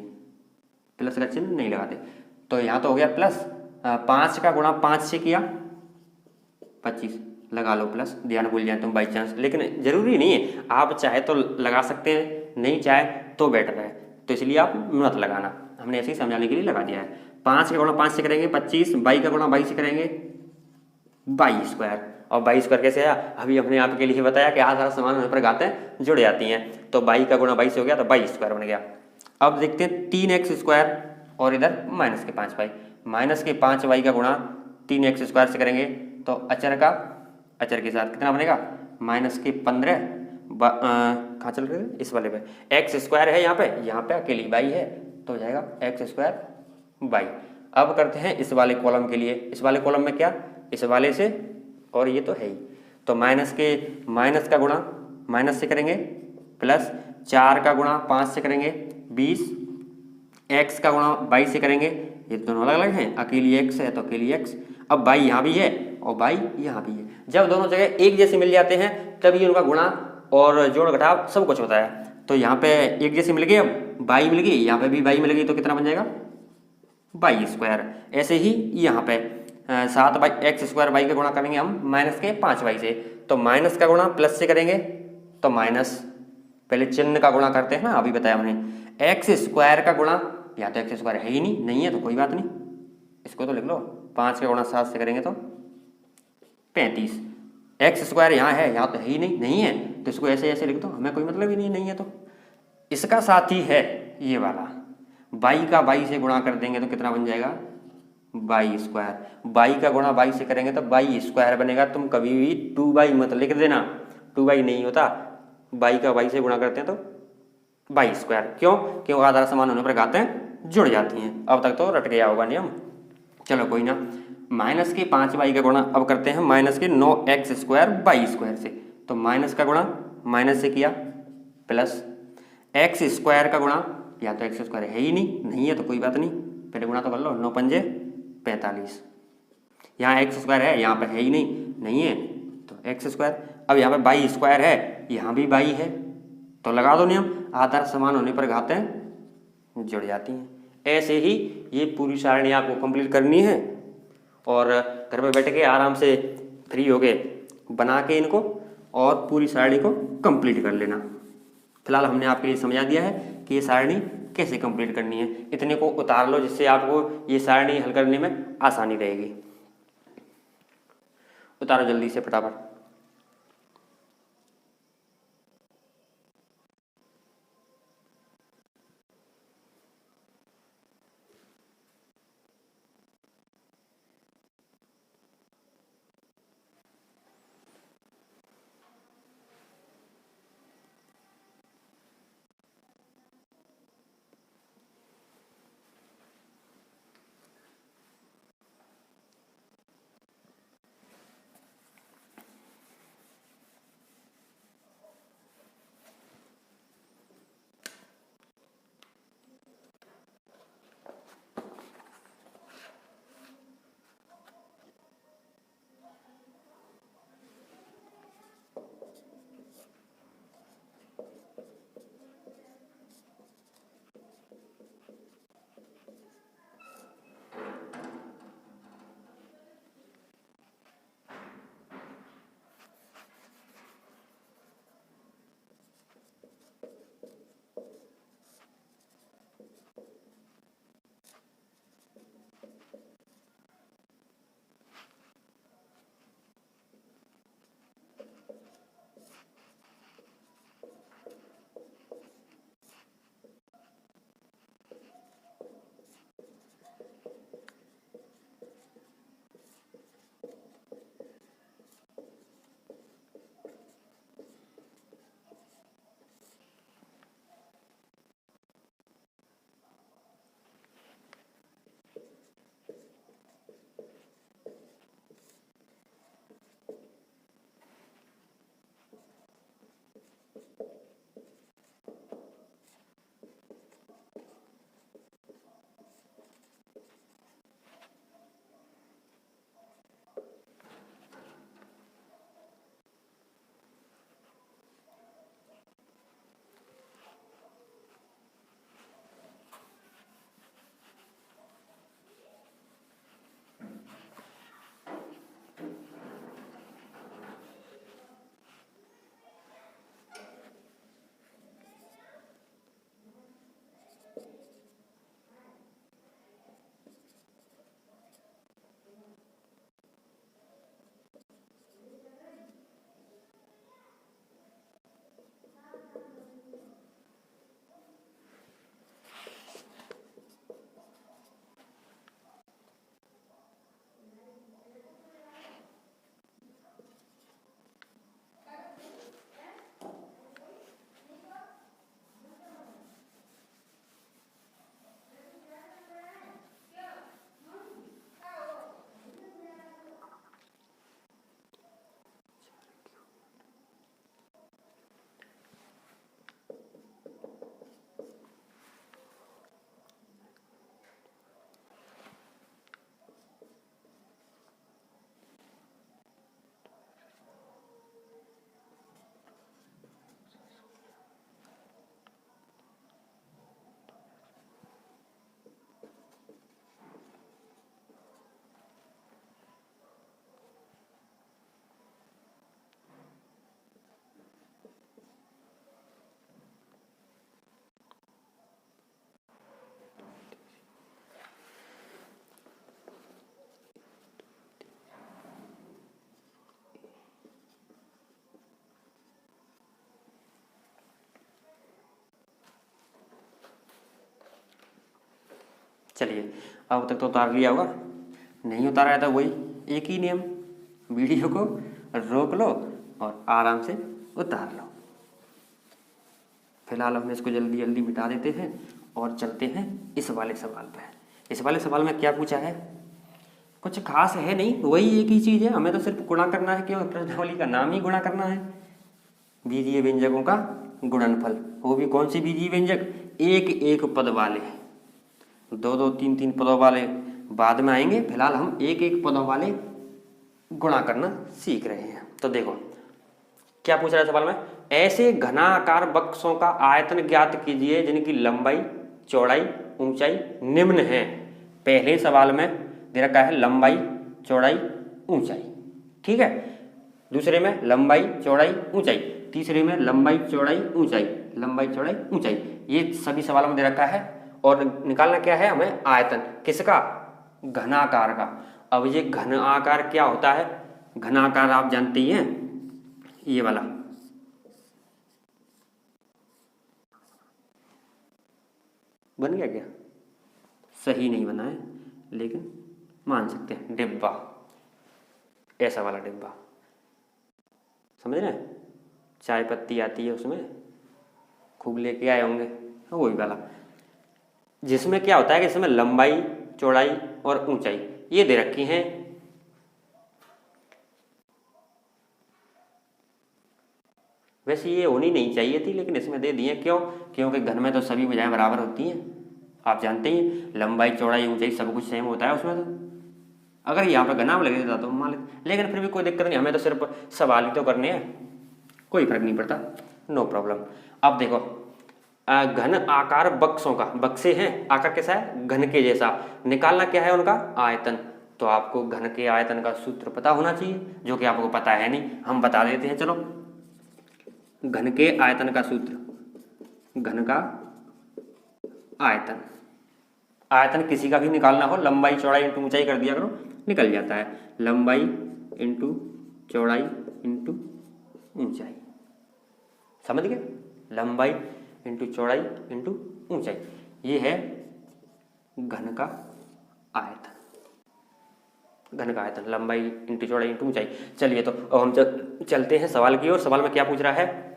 Speaker 1: प्लस का चिन्ह नहीं लगाते। तो यहाँ तो हो गया प्लस, 5 का गुणा 5 से किया 25, लगा लो प्लस, ध्यान भूल जाए तुम बाई चांस, लेकिन जरूरी नहीं है, आप चाहे तो लगा सकते हैं, नहीं चाहे तो बेटर है, तो इसलिए आप मत लगाना, हमने ऐसे ही समझाने के लिए लगा दिया है। 5 का गुणा 5 से करेंगे 25, 22 का गुणा 22 से करेंगे 22 स्क्वायर, और 22 स्क्वायर कैसे आया, अभी हमने आपके लिए बताया कि आधार समान होने पर घातें जुड़ जाती हैं, तो 22 का गुणा 22 हो गया तो 22 स्क्वायर बन गया। अब देखते हैं 3x स्क्वायर और इधर माइनस के 5y, माइनस के 5y का गुणा 3x स्क्वायर से करेंगे तो अचर के साथ कितना बनेगा माइनस के 15, कहाँ चल रहे हैं इस वाले पे, एक्स स्क्वायर है यहाँ पे अकेली y है तो हो जाएगा एक्स स्क्वायर y। अब करते हैं इस वाले कॉलम के लिए, इस वाले कॉलम में क्या, इस वाले से, और ये तो है ही, तो माइनस का गुणा माइनस से करेंगे, प्लस 4 का गुणा 5 से करेंगे 20, x का गुणा 22 से करेंगे, ये दोनों अलग अलग हैं, अकेली x है तो अकेली x, अब y यहाँ भी है और y यहाँ भी है, जब दोनों जगह एक जैसे मिल जाते हैं तभी उनका गुणा और जोड़ घटाव सब कुछ होता है। तो यहाँ पे एक जैसे मिल गई, अब y मिल गई, यहाँ पे भी y मिल गई, तो कितना बन जाएगा y स्क्वायर। ऐसे ही यहाँ पे 7x स्क्वायर y का गुणा करेंगे हम माइनस के 5y से, तो माइनस का गुणा प्लस से करेंगे तो माइनस, पहले चिन्ह का गुणा करते हैं ना, अभी बताया हमने, एक्स स्क्वायर का गुणा, या तो एक्स स्क्वायर है ही नहीं है तो कोई बात नहीं, इसको तो लिख लो, 5 का गुणा 7 से करेंगे तो 35, एक्स स्क्वायर यहाँ है, यहाँ तो है ही नहीं है तो इसको ऐसे ऐसे लिख दो, हमें कोई मतलब ही नहीं है, तो इसका साथी है ये वाला, बाई का बाई से गुणा कर देंगे तो कितना बन जाएगा बाई स्क्वायर, बाई का गुणा बाई से करेंगे तो बाई स्क्वायर बनेगा। तुम कभी भी 2y मत लिख देना, 2y नहीं होता, बाई का बाई से गुणा करते हैं तो बाई स्क्वायर, क्यों आधार समान होने पर घातें जुड़ जाती हैं। अब तक तो रट गया होगा नियम, चलो कोई ना। माइनस के 5y का गुणा अब करते हैं माइनस के 9x स्क्वायर बाई स्क्वायर से, तो माइनस का गुणा माइनस से किया, प्लस एक्स स्क्वायर का गुणा, या तो एक्स स्क्वायर है ही नहीं है तो कोई बात नहीं, पहले गुणा तो कर लो, 9 पंजे 45, यहाँ एक्स स्क्वायर है, यहाँ पर है ही नहीं है तो एक्स स्क्वायर, अब यहाँ पर बाई स्क्वायर है, यहाँ भी बाई है, तो लगा दो नियम, आधार समान होने पर घातें जुड़ जाती हैं। ऐसे ही ये पूरी सारणी आपको कंप्लीट करनी है, और घर पे बैठ के आराम से फ्री हो गए बना के इनको और पूरी सारणी को कंप्लीट कर लेना। फिलहाल हमने आपके लिए समझा दिया है कि ये सारणी कैसे कंप्लीट करनी है, इतने को उतार लो जिससे आपको ये सारणी हल करने में आसानी रहेगी। उतारो जल्दी से फटाफट। चलिए अब तक तो उतार लिया होगा, नहीं उतारा है तो वही एक ही नियम, वीडियो को रोक लो और आराम से उतार लो। फिलहाल हम इसको जल्दी जल्दी मिटा देते हैं और चलते हैं इस वाले सवाल पे। इस वाले सवाल में क्या पूछा है, कुछ खास है नहीं, वही एक ही चीज़ है, हमें तो सिर्फ गुणा करना है, क्यों प्रश्नावली का नाम ही गुणा करना है। बीजीय व्यंजकों का गुणनफल, वो भी कौन सी बीजीय व्यंजक, एक एक पद वाले, दो दो तीन तीन पदों वाले बाद में आएंगे, फिलहाल हम एक एक पदों वाले गुणा करना सीख रहे हैं। तो देखो क्या पूछ रहा है सवाल में, ऐसे घनाकार बक्सों का आयतन ज्ञात कीजिए जिनकी लंबाई चौड़ाई ऊंचाई निम्न है। पहले सवाल में दे रखा है लंबाई चौड़ाई ऊंचाई, ठीक है, दूसरे में लंबाई चौड़ाई ऊंचाई, तीसरे में लंबाई चौड़ाई ऊंचाई, लंबाई चौड़ाई ऊंचाई, ये सभी सवालों में दे रखा है। और निकालना क्या है हमें, आयतन किसका, घनाकार का। अब ये घन आकार क्या होता है, घनाकार आप जानते ही हैं, ये वाला, बन गया क्या, सही नहीं बना है लेकिन मान सकते हैं, डिब्बा, ऐसा वाला डिब्बा, समझ रहे हैं, चाय पत्ती आती है उसमें खूब लेके आए होंगे, वही वाला, जिसमें क्या होता है कि इसमें लंबाई चौड़ाई और ऊंचाई ये दे रखी हैं। वैसे ये होनी नहीं चाहिए थी लेकिन इसमें दे दिए, क्यों, क्योंकि घन में तो सभी भुजाएं बराबर होती हैं, आप जानते ही हैं, लंबाई चौड़ाई ऊंचाई सब कुछ सेम होता है उसमें। तो अगर यहाँ पर घना लगे देता तो मान लेते, लेकिन फिर भी कोई दिक्कत नहीं, हमें तो सिर्फ सवाल ही तो करने हैं, कोई फर्क नहीं पड़ता, नो प्रॉब्लम। अब देखो घन आकार बक्सों का, बक्से हैं, आकार कैसा है, घन के जैसा, निकालना क्या है उनका आयतन। तो आपको घन के आयतन का सूत्र पता होना चाहिए, जो कि आपको पता है नहीं, हम बता देते हैं। चलो घन के आयतन का सूत्र, घन का आयतन, आयतन किसी का भी निकालना हो, लंबाई चौड़ाई इंटू ऊंचाई कर दिया करो, निकल जाता है, लंबाई इंटू चौड़ाई इंटू ऊंचाई, समझ गए, लंबाई इंटू चौड़ाई इंटू ऊंचाई, ये है घन का आयतन, घन का आयतन, लंबाई इंटू चौड़ाई इंटू ऊंचाई। चलिए तो अब हम चलते हैं सवाल की ओर। सवाल में क्या पूछ रहा है,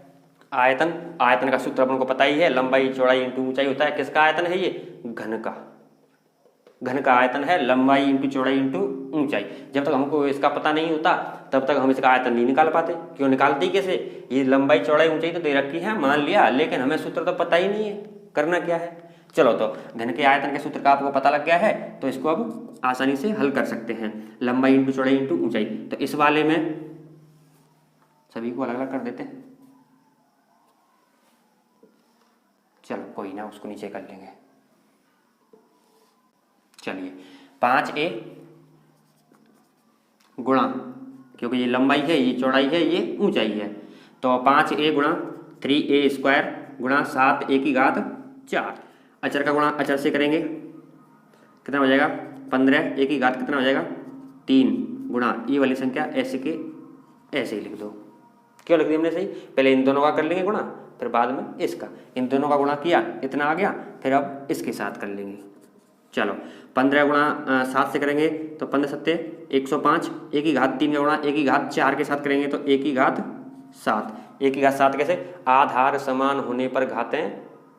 Speaker 1: आयतन, आयतन का सूत्र अपन को पता ही है, लंबाई चौड़ाई इंटू ऊंचाई होता है, किसका आयतन है ये, घन का, घन का आयतन है लंबाई इंटू चौड़ाई इंटू ऊंचाई। जब तक हमको इसका पता नहीं होता तब तक हम इसका आयतन नहीं निकाल पाते, क्यों, निकालते ही कैसे, ये लंबाई चौड़ाई ऊंचाई तो दे रखी है मान लिया, लेकिन हमें सूत्र तो पता ही नहीं है, करना क्या है। चलो तो घन के आयतन के सूत्र का आपको पता लग गया है, तो इसको अब आसानी से हल कर सकते हैं, लंबाई इंटू चौड़ाई इंटू ऊंचाई। तो इस वाले में सभी को अलग अलग कर देते हैं, चलो कोई ना, उसको नीचे कर लेंगे। चलिए 5a गुणा, क्योंकि ये लंबाई है, ये चौड़ाई है, ये ऊंचाई है, तो 5a गुणा 3a स्क्वायर गुणा 7a की घात 4, अचर का गुणा अचर से करेंगे, कितना हो जाएगा 15, a की घात कितना हो जाएगा 3 गुणा ये वाली संख्या ऐसे के ऐसे ही लिख दो। क्यों लिख दी हमने, सही, पहले इन दोनों का कर लेंगे गुणा, फिर बाद में इसका, इन दोनों का गुणा किया, इतना आ गया, फिर अब इसके साथ कर लेंगे। चलो 15 गुणा 7 से करेंगे तो 15 सत्ते 105, a की घात 3 का गुणा a की घात 4 के साथ करेंगे तो a की घात 7, a की घात 7 कैसे, आधार समान होने पर घातें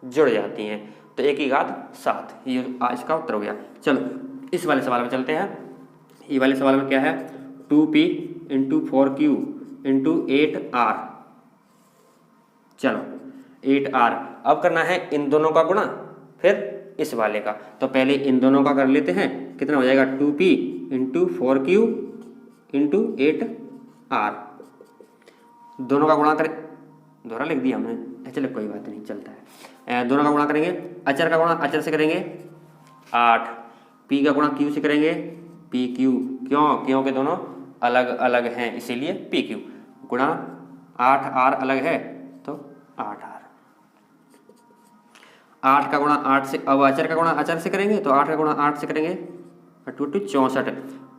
Speaker 1: जुड़ जाती हैं, तो a की घात 7, ये इसका उत्तर हो गया। चलो इस वाले सवाल में चलते हैं। ये वाले सवाल में क्या है, 2p into 4q into 8r, चलो 8r, अब करना है इन दोनों का गुणा फिर इस वाले का, तो पहले इन दोनों का कर लेते हैं, कितना हो जाएगा 2p into 4q into 8r, दोनों का गुणा करें, दोहरा लिख दिया हमने, चलो कोई बात नहीं, चलता है, दोनों का गुणा करेंगे, अचर का गुणा अचर से करेंगे 8, p का गुणा q से करेंगे pq, क्यों, क्योंकि दोनों अलग अलग हैं इसीलिए pq, गुणा 8r अलग है तो 8r, 8 का गुणा 8 से, अब अचर का गुणा अचर से करेंगे तो 8 का गुणा 8 से करेंगे 8 64,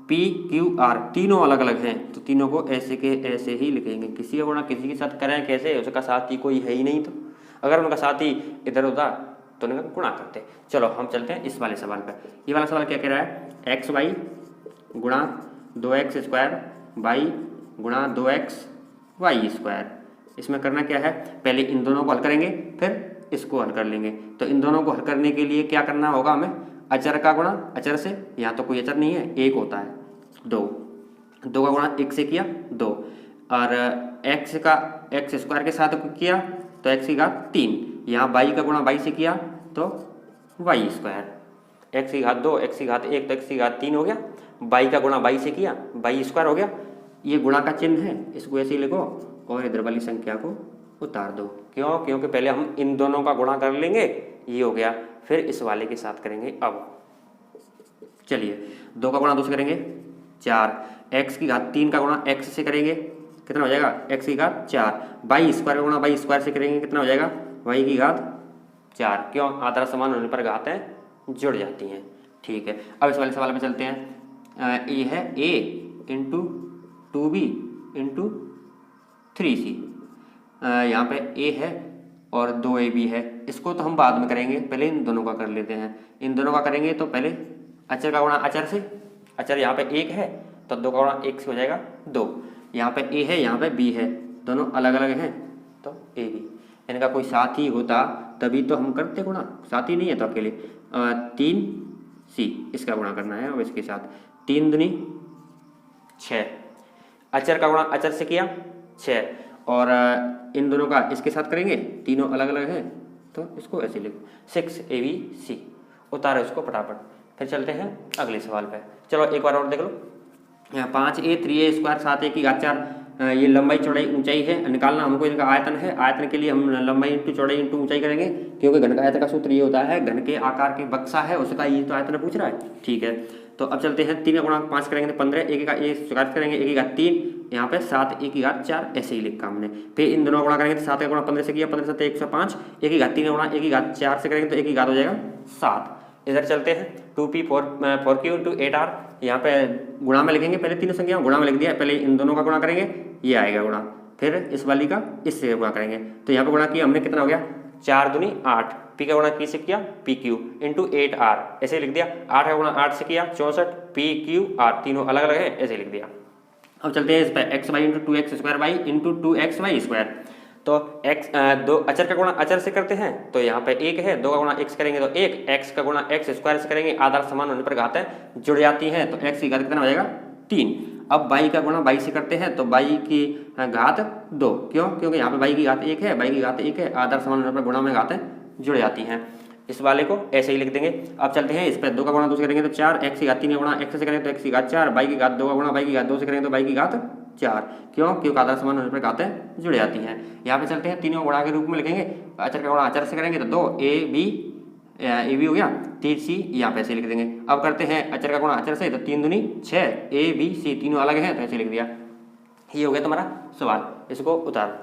Speaker 1: पी क्यू आर तीनों अलग अलग हैं तो तीनों को ऐसे के ऐसे ही लिखेंगे, किसी का गुणा किसी के साथ करें कैसे, उसका साथी कोई है ही नहीं, तो अगर उनका साथी इधर होता दोनों का गुणा करते हैं। चलो हम चलते हैं इस वाले सवाल पर। ये वाला सवाल क्या कह रहा है, एक्स वाई गुणा 2x स्क्वायर वाई गुणा 2x वाई स्क्वायर। इसमें करना क्या है, पहले इन दोनों को हल करेंगे फिर इसको हल कर लेंगे। तो इन दोनों को हल करने के लिए क्या करना होगा हमें, अचर का गुणा अचर से, यहाँ तो कोई अचर नहीं है, एक होता है, दो का गुणा एक से किया 2, और एक्स स्क्वायर के साथ किया तो एक्स की घात 3, यहाँ वाई का गुणा वाई से किया तो वाई स्क्वायर, एक्स की घात 2 एक्स की घात 1 तो एक्स की घात 3 हो गया, वाई का गुणा वाई से किया वाई स्क्वायर हो गया। ये गुणा का चिन्ह है, इसको ऐसे ही लिखो और इधर वाली संख्या को उतार दो। क्यों, क्योंकि पहले हम इन दोनों का गुणा कर लेंगे, ये हो गया, फिर इस वाले के साथ करेंगे। अब चलिए 2 का गुणा 2 से करेंगे 4, एक्स की घात 3 का गुणा एक्स से करेंगे कितना हो जाएगा, एक्स की घात 4, वाई स्क्वायर का गुणा वाई स्क्वायर से करेंगे कितना हो जाएगा, वाई की घात 4। क्यों, आधार समान होने पर घातें जुड़ जाती हैं। ठीक है, अब इस वाले सवाल में चलते हैं। ए है a into 2b into 3c, यहाँ पे a है और 2ab है, इसको तो हम बाद में करेंगे, पहले इन दोनों का कर लेते हैं। इन दोनों का करेंगे तो पहले अचर का गुणा अचर से, अचर यहाँ पे 1 है तो 2 का गुणा 1 से हो जाएगा 2, यहाँ पे a है यहाँ पे b है, दोनों अलग अलग हैं तो ab, इनका कोई साथी होता तभी तो हम करते गुणा, साथी नहीं है तो अकेले। 3c इसका गुणा करना है और इसके साथ 3 दूनी 6, अचर का गुणा अचर से किया 6, और इन दोनों का इसके साथ करेंगे, तीनों अलग अलग हैं तो इसको ऐसे लिखो 6abc, उतारो इसको फटाफट। फिर चलते हैं अगले सवाल पे। चलो एक बार और देख लो, यहाँ 5a 3a स्क्वायर 7a की घात 4, ये लंबाई चौड़ाई ऊंचाई है, निकालना हमको इनका आयतन है। आयतन के लिए हम लंबाई इंटू चौड़ाई इंटू ऊंचाई करेंगे, क्योंकि घन का आयतन का सूत्र ये होता है, घन के आकार के बक्सा है उसका ये तो आयतन पूछ रहा है। ठीक है, तो अब चलते हैं 3 का गुणा 5 करेंगे तो 15, एक का ए स्क्वायर करेंगे 1 की घात 3, यहाँ पे 7 1 की घात 4 ऐसे ही लिखा हमने। फिर इन दोनों का गुणा करेंगे तो 7 का गुणा 15 से किया, 15 से 105, 1 की घात 3 का गुणा 1 की घात 4 से करेंगे तो 1 की घात हो जाएगा 7। इधर चलते हैं 2p 4q इंटू 8r, यहाँ पे गुणा में लिखेंगे, पहले तीनों संख्या गुणा में लिख दिया, पहले इन दोनों का गुणा करेंगे, ये आएगा गुणा, फिर इस वाली का इससे गुणा करेंगे, तो यहाँ पे गुणा किया हमने कितना हो गया 4 दूनी 8, p का गुणा q से किया pq इंटू 8r ऐसे लिख दिया, 8 का गुणा 8 से किया 64 pqr, तीनों अलग अलग है ऐसे लिख दिया। अब चलते हैं इस पर x y into 2x square y into 2x y square, तो x दो अचर का गुणा अचर से करते हैं तो यहाँ पे 1 है, 2 का गुणा x करेंगे तो 1, x का गुणा x स्क्वायर से करेंगे, आधार समान होने पर घातें जुड़ जाती हैं तो x की घात कितना हो जाएगा 3। अब y का गुणा y से करते हैं तो y की घात 2, क्यों, क्योंकि यहाँ पे y की घात 1 है, y की घात 1 है, आधार समान होने पर गुणा में घातें जुड़ जाती हैं। इस वाले को ऐसे ही लिख देंगे। अब चलते हैं इस पर 2 का गुणा 2 से करेंगे तो 4, x की घात 3 का गुणा x से करेंगे तो x की घात 4, y की घात 2 का गुणा y की घात 2 से करेंगे तो y की घात 4, क्यों, क्योंकि आधार समान होने पर घातें जुड़ जाती हैं। यहाँ पे चलते हैं तीनों गुणा के रूप में लिखेंगे, अचर का गुणा अचर से करेंगे तो 2ab हो गया, 3c यहाँ पे ऐसे लिख देंगे। अब करते हैं अचर का गुणा अचर से तो 3 दूनी 6, abc तीनों अलग हैं तो ऐसे लिख दिया। ये हो गया तुम्हारा सवाल, इसको उतार।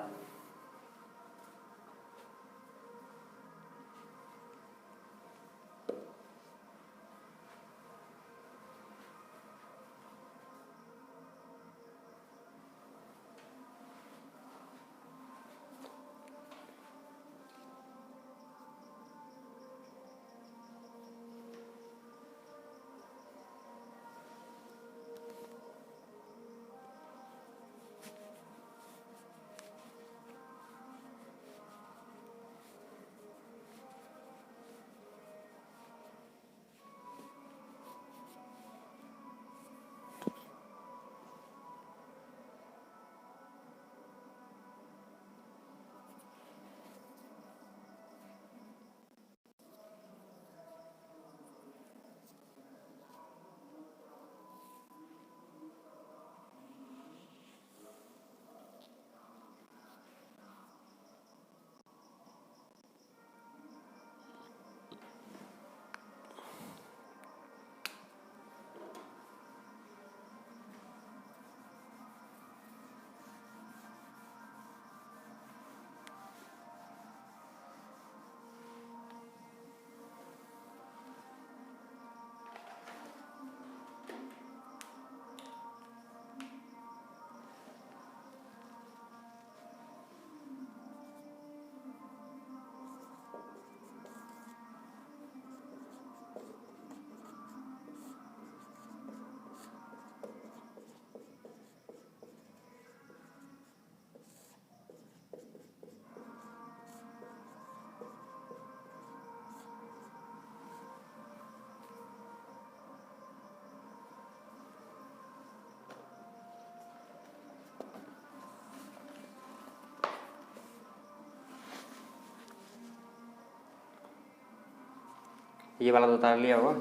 Speaker 1: ये वाला तो उतार लिया होगा,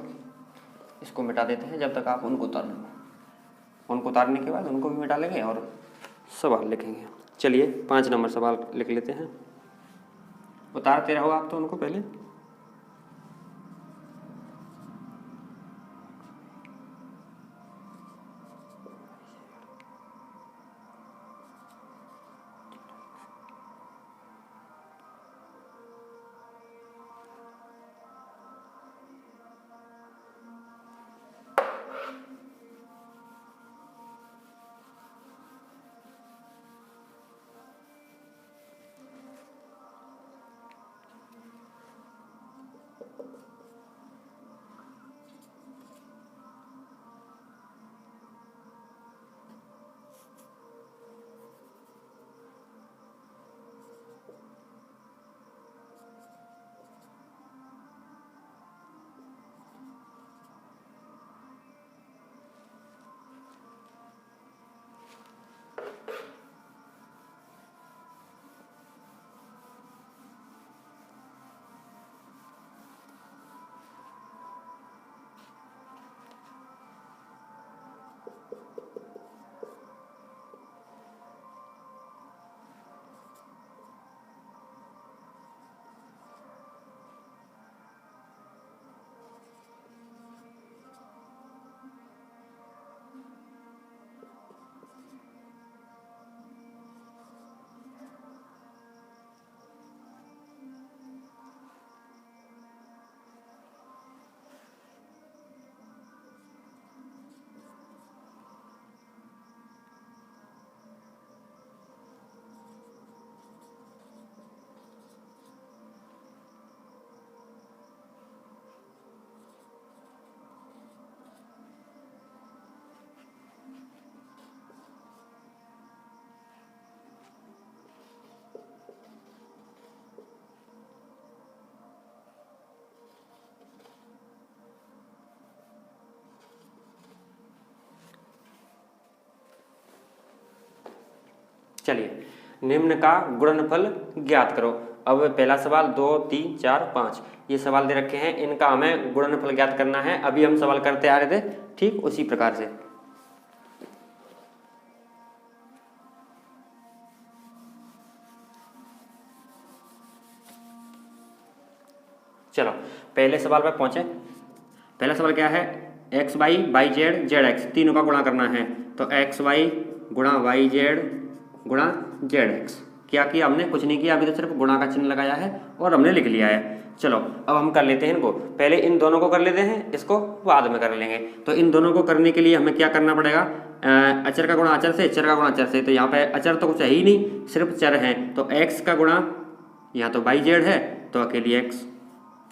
Speaker 1: इसको मिटा देते हैं जब तक आप उनको उतार लो। उनको उतारने के बाद उनको भी मिटा लेंगे और सवाल लिखेंगे। चलिए 5 नंबर सवाल लिख लेते हैं। उतारते रहो आप तो उनको पहले। चलिए निम्न का गुणनफल ज्ञात करो। अब पहला सवाल 2 3 4 5 ये सवाल दे रखे हैं, इनका हमें गुणनफल ज्ञात करना है। अभी हम सवाल करते आ रहे थे ठीक उसी प्रकार से। चलो पहले सवाल पर पहुंचे। पहला सवाल क्या है, x y y z z x तीनों का गुणा करना है। तो एक्स वाई गुणा वाई जेड गुणा जेड एक्स। क्या किया हमने, कुछ नहीं किया, अभी तो सिर्फ गुणा का चिन्ह लगाया है और हमने लिख लिया है। चलो अब हम कर लेते हैं इनको, पहले इन दोनों को कर लेते हैं, इसको बाद में कर लेंगे। तो इन दोनों को करने के लिए हमें क्या करना पड़ेगा, अचर का गुणा अचर से, चर का गुणा चर से। तो यहाँ पे अचर तो कुछ है ही नहीं, सिर्फ चर है। तो एक्स का गुणा यहाँ तो बाई जेड है तो अकेली एक्स,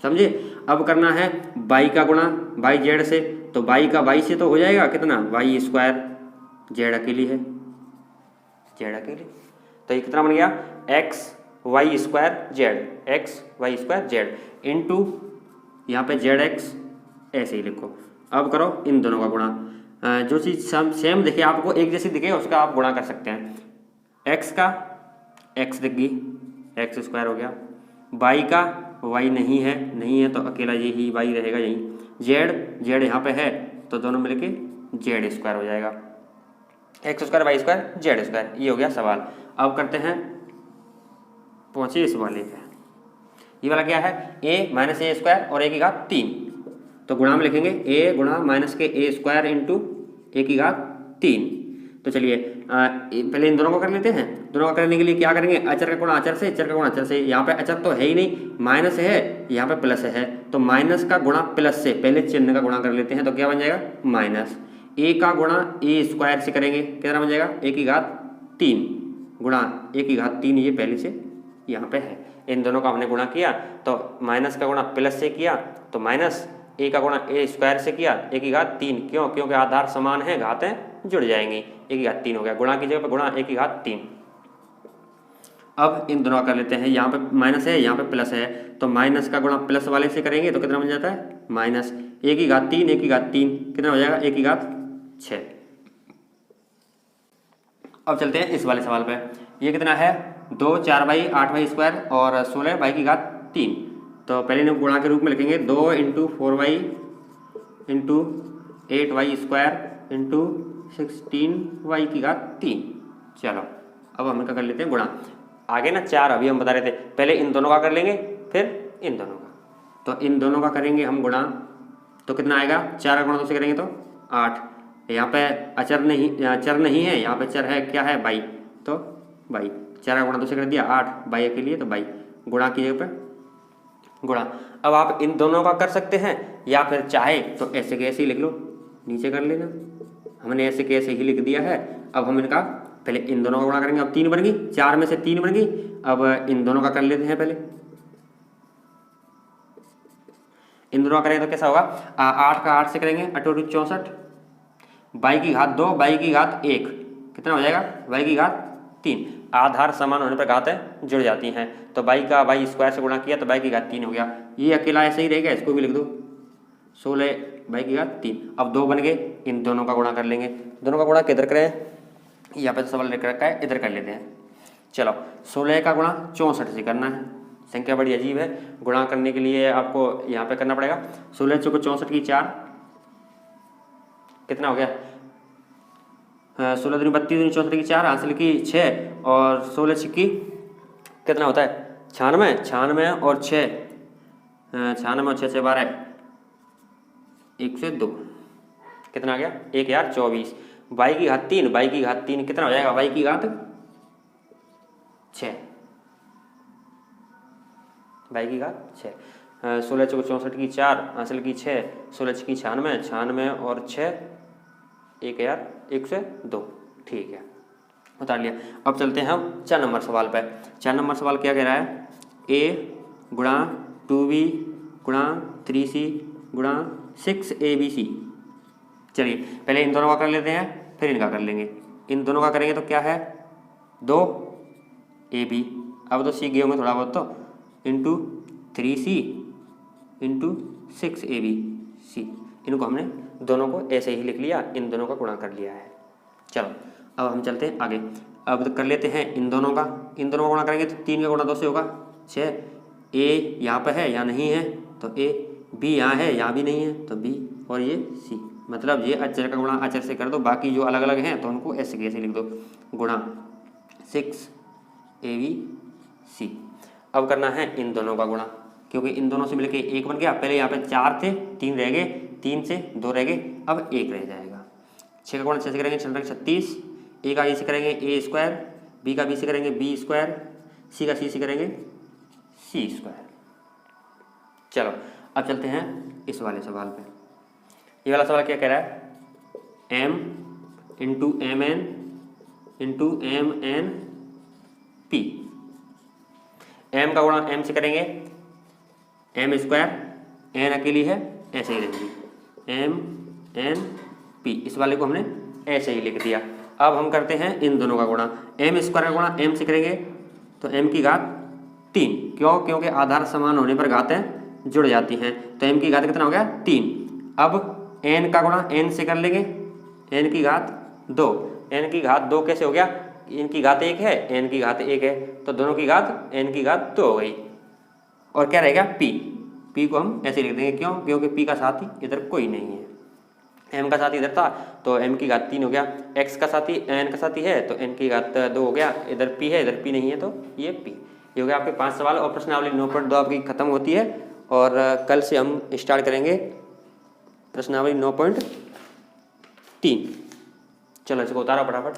Speaker 1: समझे। अब करना है बाई का गुणा बाई जेड से। तो बाई का बाई से तो हो जाएगा कितना, वाई स्क्वायर, जेड अकेली है, जेड अकेली। तो ये कितना बन गया, x y square z, x y square z into यहाँ पे जेड एक्स, ऐसे ही लिखो। अब करो इन दोनों का गुणा, जो चीज़ सेम दिखे आपको, एक जैसी दिखे, उसका आप गुणा कर सकते हैं। एक्स का एक्स दिख गई, एक्स स्क्वायर हो गया। वाई का वाई नहीं है तो अकेला यही वाई रहेगा यहीं। जेड जेड यहाँ पे है तो दोनों मिलके जेड स्क्वायर हो जाएगा, x square y square z square. ये हो गया सवाल। अब करते हैं, पहुंचे इस वाले पे। ये वाला क्या है, ए माइनस ए स्क्वायर और ए की घात 3। तो गुणा में लिखेंगे ए गुणा माइनस के ए स्क्वायर इंटू ए की घात 3। तो चलिए पहले इन दोनों को कर लेते हैं। दोनों का करने के लिए क्या करेंगे, अचर का गुणा अचर से, चर का गुणा अचर से। यहाँ पे अचर तो है ही नहीं, माइनस है, यहाँ पे प्लस है। तो माइनस का गुणा प्लस से, पहले चिन्ह का गुणा कर लेते हैं। तो क्या बन जाएगा, माइनस ए का गुणा ए स्क्वायर से करेंगे, कितना बन जाएगा, ए की घात 3 गुणा ए की घात 3, ये पहले से यहाँ पे है। इन दोनों का हमने गुणा किया तो माइनस का गुणा प्लस से किया तो माइनस, ए का गुणा ए स्क्वायर से किया, ए की घात 3। क्यों, क्योंकि आधार समान है, घातें जुड़ जाएंगी। ए की घात 3 हो गया, गुणा की जगह पर गुणा ए की घात 3। अब इन दोनों का कर लेते हैं, यहाँ पे माइनस है, यहाँ पे प्लस है। तो माइनस का गुणा प्लस वाले से करेंगे तो कितना बन जाता है, माइनस ए की घात 3, ए की घात 3 कितना हो जाएगा, ए की घात 6। अब चलते हैं इस वाले सवाल पे। ये कितना है, 2 4 बाई 8 बाई स्क्वायर और 16 बाई की घात 3। तो पहले इन्हें गुणा के रूप में लिखेंगे 2 into 4y into 8y² into 16y की घात 3। चलो अब हम इनका कर लेते हैं गुणा। आगे ना 4 अभी हम बता रहे थे, पहले इन दोनों का कर लेंगे फिर इन दोनों का। तो इन दोनों का करेंगे हम गुणा, तो कितना आएगा, 4 का गुणा 2 से करेंगे तो 8। यहाँ पे चर नहीं है, यहाँ पे चर है, क्या है, बाई, तो बाई। 4 का गुणा 2 से कर दिया 8, बाई के लिए तो बाई, गुणा की जगह पे गुणा। अब आप इन दोनों का कर सकते हैं या फिर चाहे तो ऐसे के ऐसे ही लिख लो, नीचे कर लेना। हमने ऐसे के ऐसे ही लिख दिया है। अब हम इनका पहले इन दोनों का गुणा करेंगे, अब 3 बन गई, 4 में से 3 बन गई। अब इन दोनों का कर लेते हैं, पहले इन दोनों का करेंगे तो कैसा होगा, 8 का 8 से करेंगे 8 × 64, बाई की घात 2, बाई की घात 1, कितना हो जाएगा, बाई की घात 3। आधार समान होने पर घातें जुड़ जाती हैं, तो बाई का बाई स्क्वायर से गुणा किया तो बाई की घात 3 हो गया। ये अकेला ऐसे ही रहेगा, इसको भी लिख दो, 16 बाई की घात 3। अब 2 बन गए, इन दोनों का गुणा कर लेंगे। दोनों का गुणा किधर करें, यहाँ पे तो सवाल लिख रखा है, इधर कर लेते हैं। चलो 16 का गुणा 64 से करना है, संख्या बड़ी अजीब है, गुणा करने के लिए आपको यहाँ पे करना पड़ेगा। 16 चौको 64 की 4, कितना हो गया, 16 दूनी 32, 64 की 4, हासिल की 6 और 16 छिक्की कितना होता है, 96, 96 और 6, 96 और 6 से 12, 102, कितना आ गया, 1024। बाई की घात 3, बाई की घात 3 कितना हो जाएगा, बाई की घात 6, बाई की घात 6। 16 चौको 64 की 4, हासिल की 6, 16 छिक्की 96, 96 और 6, 1102, ठीक है, उतार लिया। अब चलते हैं हम 4 नंबर सवाल पे। 4 नंबर सवाल क्या कह रहा है, a गुणा 2b गुणा 3c गुणा 6abc। चलिए पहले इन दोनों का कर लेते हैं, फिर इनका कर लेंगे। इन दोनों का करेंगे तो क्या है, 2ab, अब तो सीख गए होंगे थोड़ा बहुत, तो इंटू 3c इंटू 6abc। इनको हमने दोनों को ऐसे ही लिख लिया, इन दोनों का गुणा कर लिया है। चलो अब हम चलते हैं आगे। अब कर लेते हैं इन दोनों का, इन दोनों का गुणा करेंगे तो 3 का गुणा 2 से होगा 6। a यहाँ पे है या नहीं है तो a, b यहाँ है यहाँ भी नहीं है तो b, और ये c। मतलब ये अचर का गुणा अचर से कर दो, बाकी जो अलग अलग हैं तो उनको ऐसे कैसे लिख दो, गुणा 6abc। अब करना है इन दोनों का गुणा, क्योंकि इन दोनों से मिलके 1 बन गया। पहले यहाँ पे 4 थे, 3 रह गए, 3 से 2 रह गए, अब 1 रह जाएगा। 6 का गुणा 6 से करेंगे 36, a का a से करेंगे a², b का b से करेंगे b², c का c से करेंगे c²। चलो अब चलते हैं इस वाले सवाल पे। ये वाला सवाल क्या कह रहा है, m into mn into mnp। m का गुणा m से करेंगे m², n अकेली है ऐसे ही रहेंगी mnp। इस वाले को हमने ऐसे ही लिख दिया। अब हम करते हैं इन दोनों का गुणा, m² का गुणा m से करेंगे तो m की घात 3, क्यों, क्योंकि आधार समान होने पर घातें जुड़ जाती हैं, तो m की घात कितना हो गया 3। अब n का गुणा n से कर लेंगे, n की घात 2, n की घात 2 कैसे हो गया, n की घात 1 है, n की घात 1 है, तो दोनों की घात n की घात 2 हो गई। और क्या रहेगा p, p को हम ऐसे लिख देंगे, क्यों, क्योंकि p का साथी इधर कोई नहीं है, m का साथी इधर था तो m की घात 3 हो गया, x का साथी n का साथी है तो n की घात 2 हो गया, इधर p है इधर p नहीं है तो ये p। ये हो गया आपके 5 सवाल और प्रश्नावली 9.2 आपकी खत्म होती है। और कल से हम स्टार्ट करेंगे प्रश्नावली 9.3। चलो इसको उतारो फटाफट।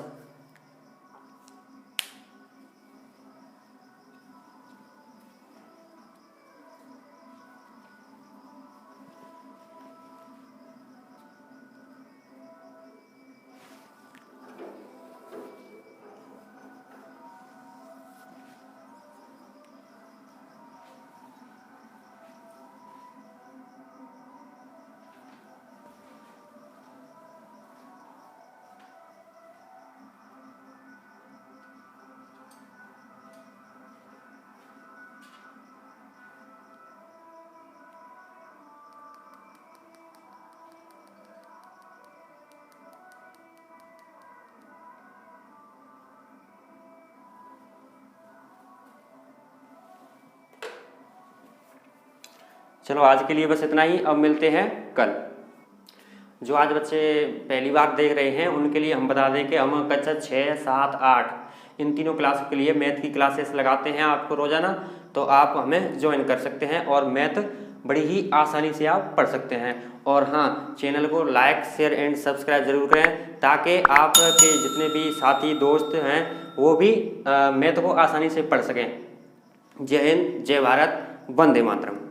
Speaker 1: चलो आज के लिए बस इतना ही, अब मिलते हैं कल। जो आज बच्चे पहली बार देख रहे हैं उनके लिए हम बता दें कि हम कक्षा 6, 7, 8 इन तीनों क्लास के लिए मैथ की क्लासेस लगाते हैं आपको रोजाना, तो आप हमें ज्वाइन कर सकते हैं और मैथ बड़ी ही आसानी से आप पढ़ सकते हैं। और हाँ, चैनल को लाइक, शेयर एंड सब्सक्राइब जरूर करें ताकि आपके जितने भी साथी दोस्त हैं वो भी मैथ को आसानी से पढ़ सकें। जय हिंद, जय भारत, वंदे मातरम।